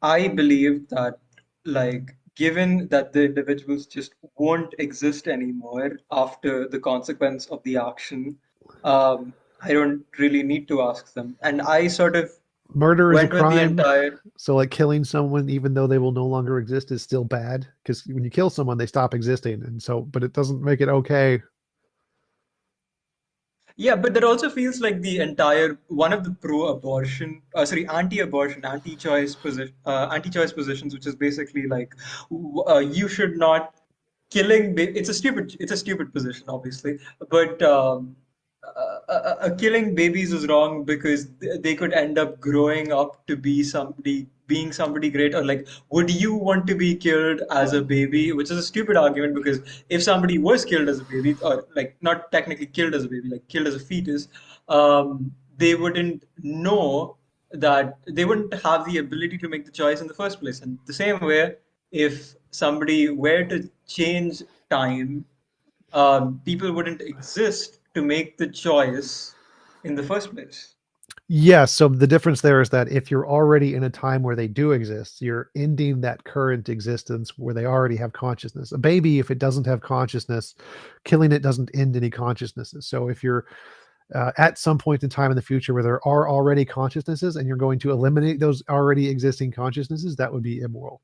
I believe that, like, given that the individuals just won't exist anymore after the consequence of the action, I don't really need to ask them. And I sort of Murder is a went with the crime. entire. So, like, killing someone, even though they will no longer exist, is still bad because when you kill someone, they stop existing. And so, but it doesn't make it okay. Yeah, but that also feels like the entire one of the pro-abortion, anti-abortion, anti-choice positions, which is basically like you should not it's a stupid position, obviously, but killing babies is wrong because they could end up growing up to being somebody great. Or like, would you want to be killed as a baby? Which is a stupid argument, because if somebody was killed as a baby, or like not technically killed as a baby, like killed as a fetus, they wouldn't know that they wouldn't have the ability to make the choice in the first place. And the same way, if somebody were to change time, people wouldn't exist to make the choice in the first place. Yes. So the difference there is that if you're already in a time where they do exist, you're ending that current existence where they already have consciousness. A baby, if it doesn't have consciousness, killing it doesn't end any consciousnesses. So if you're at some point in time in the future where there are already consciousnesses and you're going to eliminate those already existing consciousnesses, that would be immoral.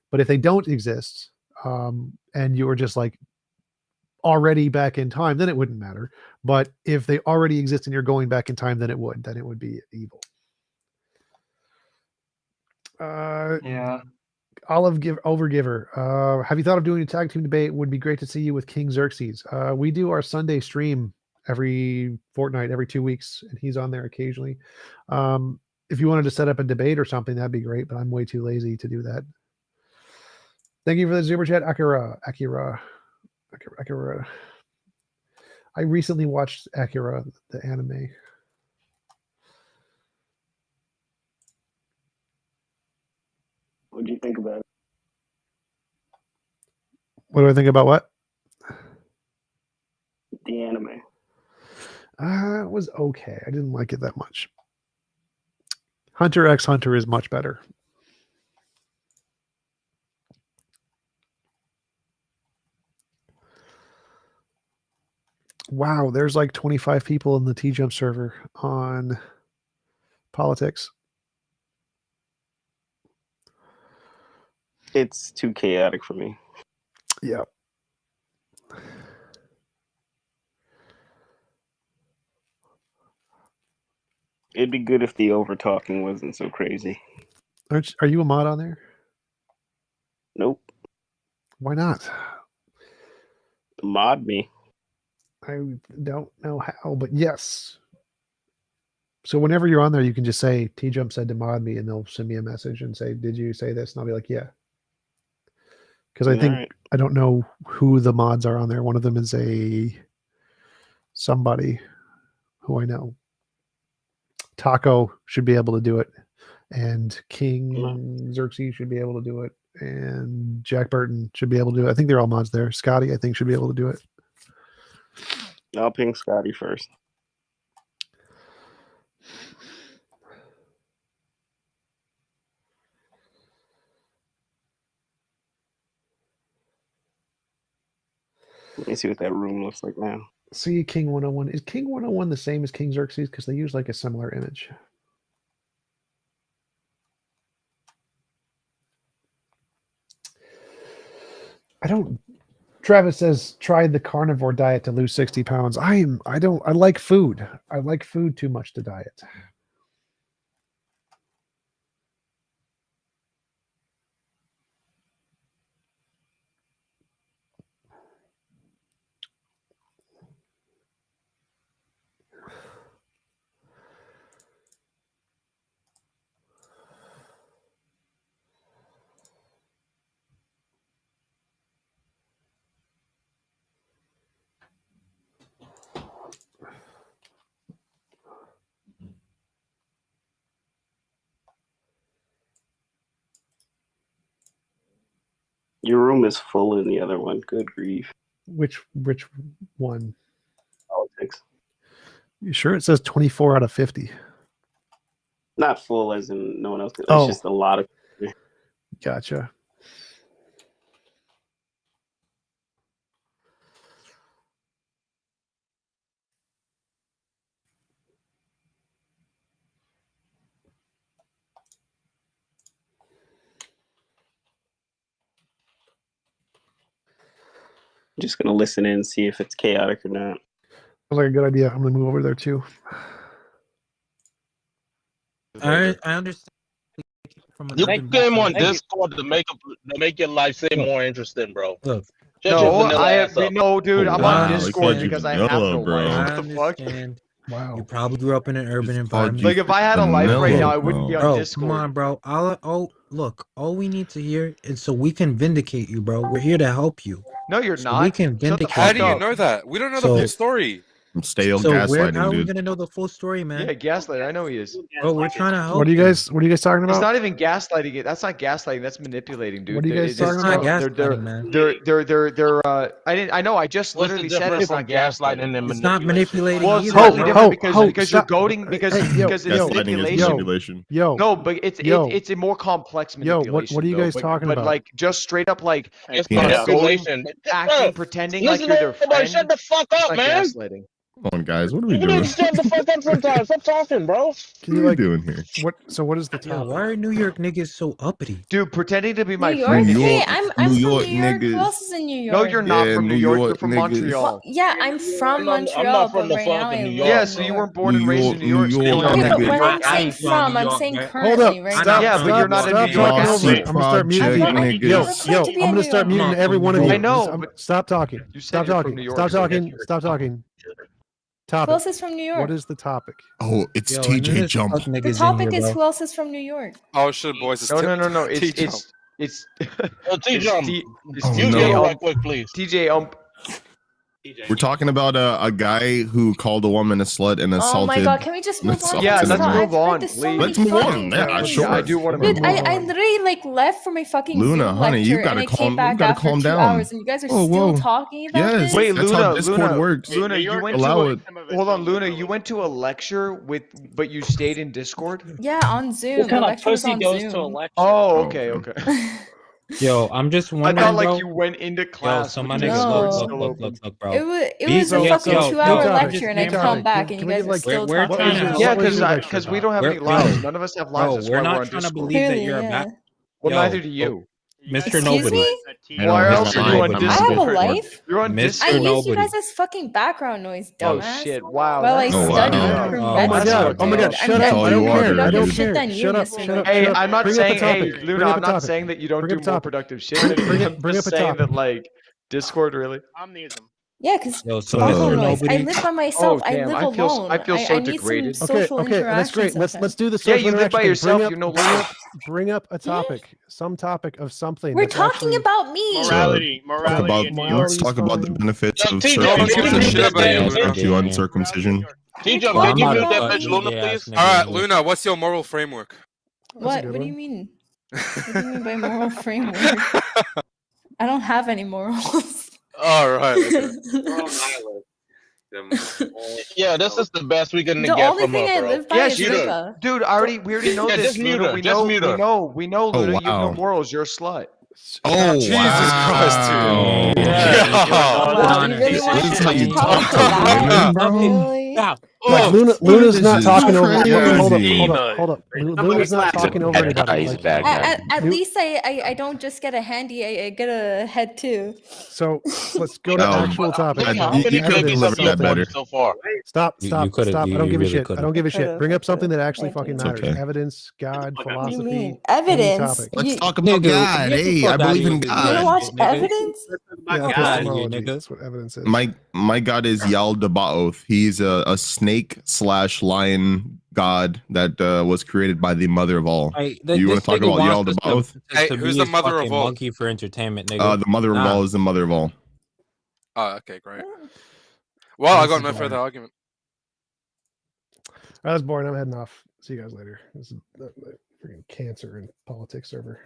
But if they don't exist, and you were just like already back in time, then it wouldn't matter. But if they already exist and you're going back in time, then it would. Then it would be evil. Yeah. Overgiver. Have you thought of doing a tag team debate? Would be great to see you with King Xerxes. We do our Sunday stream every fortnight, every 2 weeks, and he's on there occasionally. If you wanted to set up a debate or something, that'd be great, but I'm way too lazy to do that. Thank you for the super chat, Akira. I recently watched Akira, the anime. What do you think about it? What do I think about what? It was okay. I didn't like it that much. Hunter x Hunter is much better. Wow, there's like 25 people in the TJump server on politics. It's too chaotic for me. Yeah. It'd be good if the over talking wasn't so crazy. Are you a mod on there? Nope. Why not? Mod me. I don't know how, but yes. So whenever you're on there, you can just say TJump said to mod me, and they'll send me a message and say, "Did you say this?" And I'll be like, "Yeah." Because I think Alright. I don't know who the mods are on there. One of them is somebody who I know. Taco should be able to do it, and King Xerxes should be able to do it, and Jack Burton should be able to do it. I think they're all mods there. Scotty, I think, should be able to do it. I'll ping Scotty first. Let me see what that room looks like now. See, King 101. Is King 101 the same as King Xerxes? Because they use like a similar image. I don't. Travis says, tried the carnivore diet to lose 60 pounds. I like food. I like food too much to diet. Your room is full in the other one. Good grief. Which one? Politics. You sure it says 24 out of 50? Not full as in no one else. It's Oh. just a lot of. Gotcha. I'm just gonna listen in and see if it's chaotic or not. Sounds like a good idea. I'm gonna move over there too. I understand. From an You urban came on background. Discord to make your life seem more interesting, bro. Look, Shut your No, vanilla ass up. no, dude. I'm Wow, on he Discord called you because I have vanilla, no bro. life. I What the fuck? understand. Wow. You probably grew up in an urban environment. Like if I had a life right now, I vanilla, wouldn't be on Bro, Discord. come on, bro. Look, all we need to hear is so we can vindicate you, bro. We're here to help you. No, you're So not. we can Shut the vindicate fuck How do you up. know that? We don't know So- the full story. Some stale So how gaslighting, are we dude. gonna know the full story, man? Yeah, gaslight. I know he is. Bro, we're trying to help. What are you guys talking It's about? not even gaslighting. It. That's not gaslighting. That's manipulating, dude. What are you guys It's talking It's not about? gaslighting, man. They're. I know. I just What's the literally said difference it's from not gaslighting and It's not manipulation? manipulating Well, it's either, slightly bro. different because you're stop. goading because Hey, yo, because it's yo, Gaslighting is manipulation. manipulation. Yo, No, but it's Yo. it's a more complex Yo, manipulation. what are you though. guys talking but about? like just straight up like It's Yeah. manipulation. acting, pretending like Listen you're to their everybody. friend. Shut the fuck It's up, not man. gaslighting. Come on, guys. What are we You doing? need to shut the fuck up sometimes. Stop talking, bro. Can What you are we like doing here? what is the Yo, topic? why are New York niggas so uppity? Dude, pretending to be my New York? friend. New Hey, York- I'm New from York New York. Who niggas. else is in New York? No, you're not Yeah, from New New York. You're York from niggas. Montreal. Well, yeah, I'm from I'm Montreal, not from but the right now fucking I New live York. Yeah, in so New you York. weren't born and New raised York- in New York. New So you don't York know Okay, that but niggas. when New I'm York saying accent. from, I'm saying Hold currently, up. right I'm now. not Yeah, from but you're not in New Montreal. York. Stop talking Boss over me. the I'm gonna start muting. project I'm not- Yo, niggas. You're yo, supposed to be I'm in gonna New start York. muting Come on, every one of bro. you. I know, I'm- but stop talking. you said Stop you're from talking. New York. Stop so- talking. Stop talking. Who Topic. else is from New York? What is the topic? Oh, it's Yo, and TJ there's Jump. fuck niggas The in topic here, is bro. who else is from New York. Oh shit, boys! It's No. TJump. It's Yo, TJump, it's Oh, mute no. your TJ right quick, please. TJ We're talking about a guy who called a woman a slut and assaulted. Oh my god, can we just move on? Yeah, Let's let's not. move I've heard on, this so please. many Let's move on. fucking Yeah, times. sure. I do want to Dude, move on. I literally like left for my fucking Luna, Zoom honey, you lecture gotta and I came calm- back you gotta after calm 2 down. hours and you guys are Whoa, still whoa. talking about Yes. this? Wait, That's Luna, how Discord works. Luna, you went Allow to it. hold on, Luna, you went to a lecture but you stayed in Discord? Yeah, on Zoom. What kind the of lecture was pussy on goes Zoom. to a lecture? Oh, okay, okay. Yo, I'm just I wondering, thought like bro. you went into Yo, class, so but my your nigga, Discord's look, still look, open. look, look, bro. It was a Yo, fucking yo, 2-hour yo, lecture and I yo, come back and you we guys get, are like, still we're talking. trying to what Yeah, was your lecture because we about? don't have any lives. None of us have lives. Bro, That's we're why not we're on trying to Discord. believe that Clearly, you're a yeah. back. Well, Yo, neither do you. Mr. Excuse Nobody. me? Why else are you on I Discord? have a life. You're on Mr. I Discord. use you Nobody. guys as fucking background noise, Oh dumbass. shit! Wow. While I that's- Oh, study wow. for Oh med my school, God. Oh my god, dude. shut I'm up. That's all I don't you care. are, I dude. don't productive shit care. than you, Shut up, Mr. shut up, Hey, shut up. I'm not Bring saying, up a topic. hey, Luna, Bring up I'm a not topic. saying that you don't Bring do up a more topic. productive shit. Bring I'm up a just saying topic. that, like, Discord really. Yeah, because Yo, so background Mr. noise. I Nobody. live by myself. Oh, I damn, live I feel alone. so I need some degraded. social Okay, that's interaction great. Let's sometimes. do the Yeah, social you live by interaction thing. yourself. You're no Bring up a topic, some topic of something. We're that's talking actually, about me. Let's talk about the benefits of Don't give a circumcision shit about you, compared to Luna. uncircumcision. TJump, Well, can I'm you about mute to that fuck bitch, Luna, DJ ass please? nigga. All right, nigga. Luna, what's your moral framework? What? What do you mean? What do you mean by moral framework? I don't have any morals. All right. Yeah, this is the best we're gonna The get only from thing her, I bro. live by Yeah, is Luca. dude, we already know Yeah, this. just mute Luna. her. We Just know, mute we her. know, Luna. You have no wow. morals. You're a slut. Oh, Jesus wow. Christ, dude. Wow, you really want This is to how you talk talk to to that? women, bro? Really? like Luna's This not is talking over. Hold crazy. up. Luna's not talking over anybody. Like, At least I don't just get a handy. I get a head too. so let's go to actual topic. How many You could have babies delivered have you that better. aborted so far? Stop. You I could've- don't you give a really shit. I could've. don't give a shit. could've, Bring I up something that could've. actually Thank fucking you. matters. Okay. Evidence, God, What do you philosophy, mean? any Evidence? topic. Let's You talk about Nigga, God. get the Hey, fuck I outta believe here in with you wanna God. watch bullshit, nigga. evidence? Yeah, Fuck outta here, epistemology. nigga. That's what evidence is. My God is Yaldabaoth. He's a snake/lion god that was created by the mother of all. Hey, You want this to talk nigga about wants us Yaldabaoth? Hey, to who's be the his mother of fucking all? monkey for entertainment, nigga. The mother of Nah. all is the mother of all. Oh, okay, great. Well, I This got is no boring. further argument. That's boring. I'm heading off. See you guys later. This is the freaking cancer and politics server.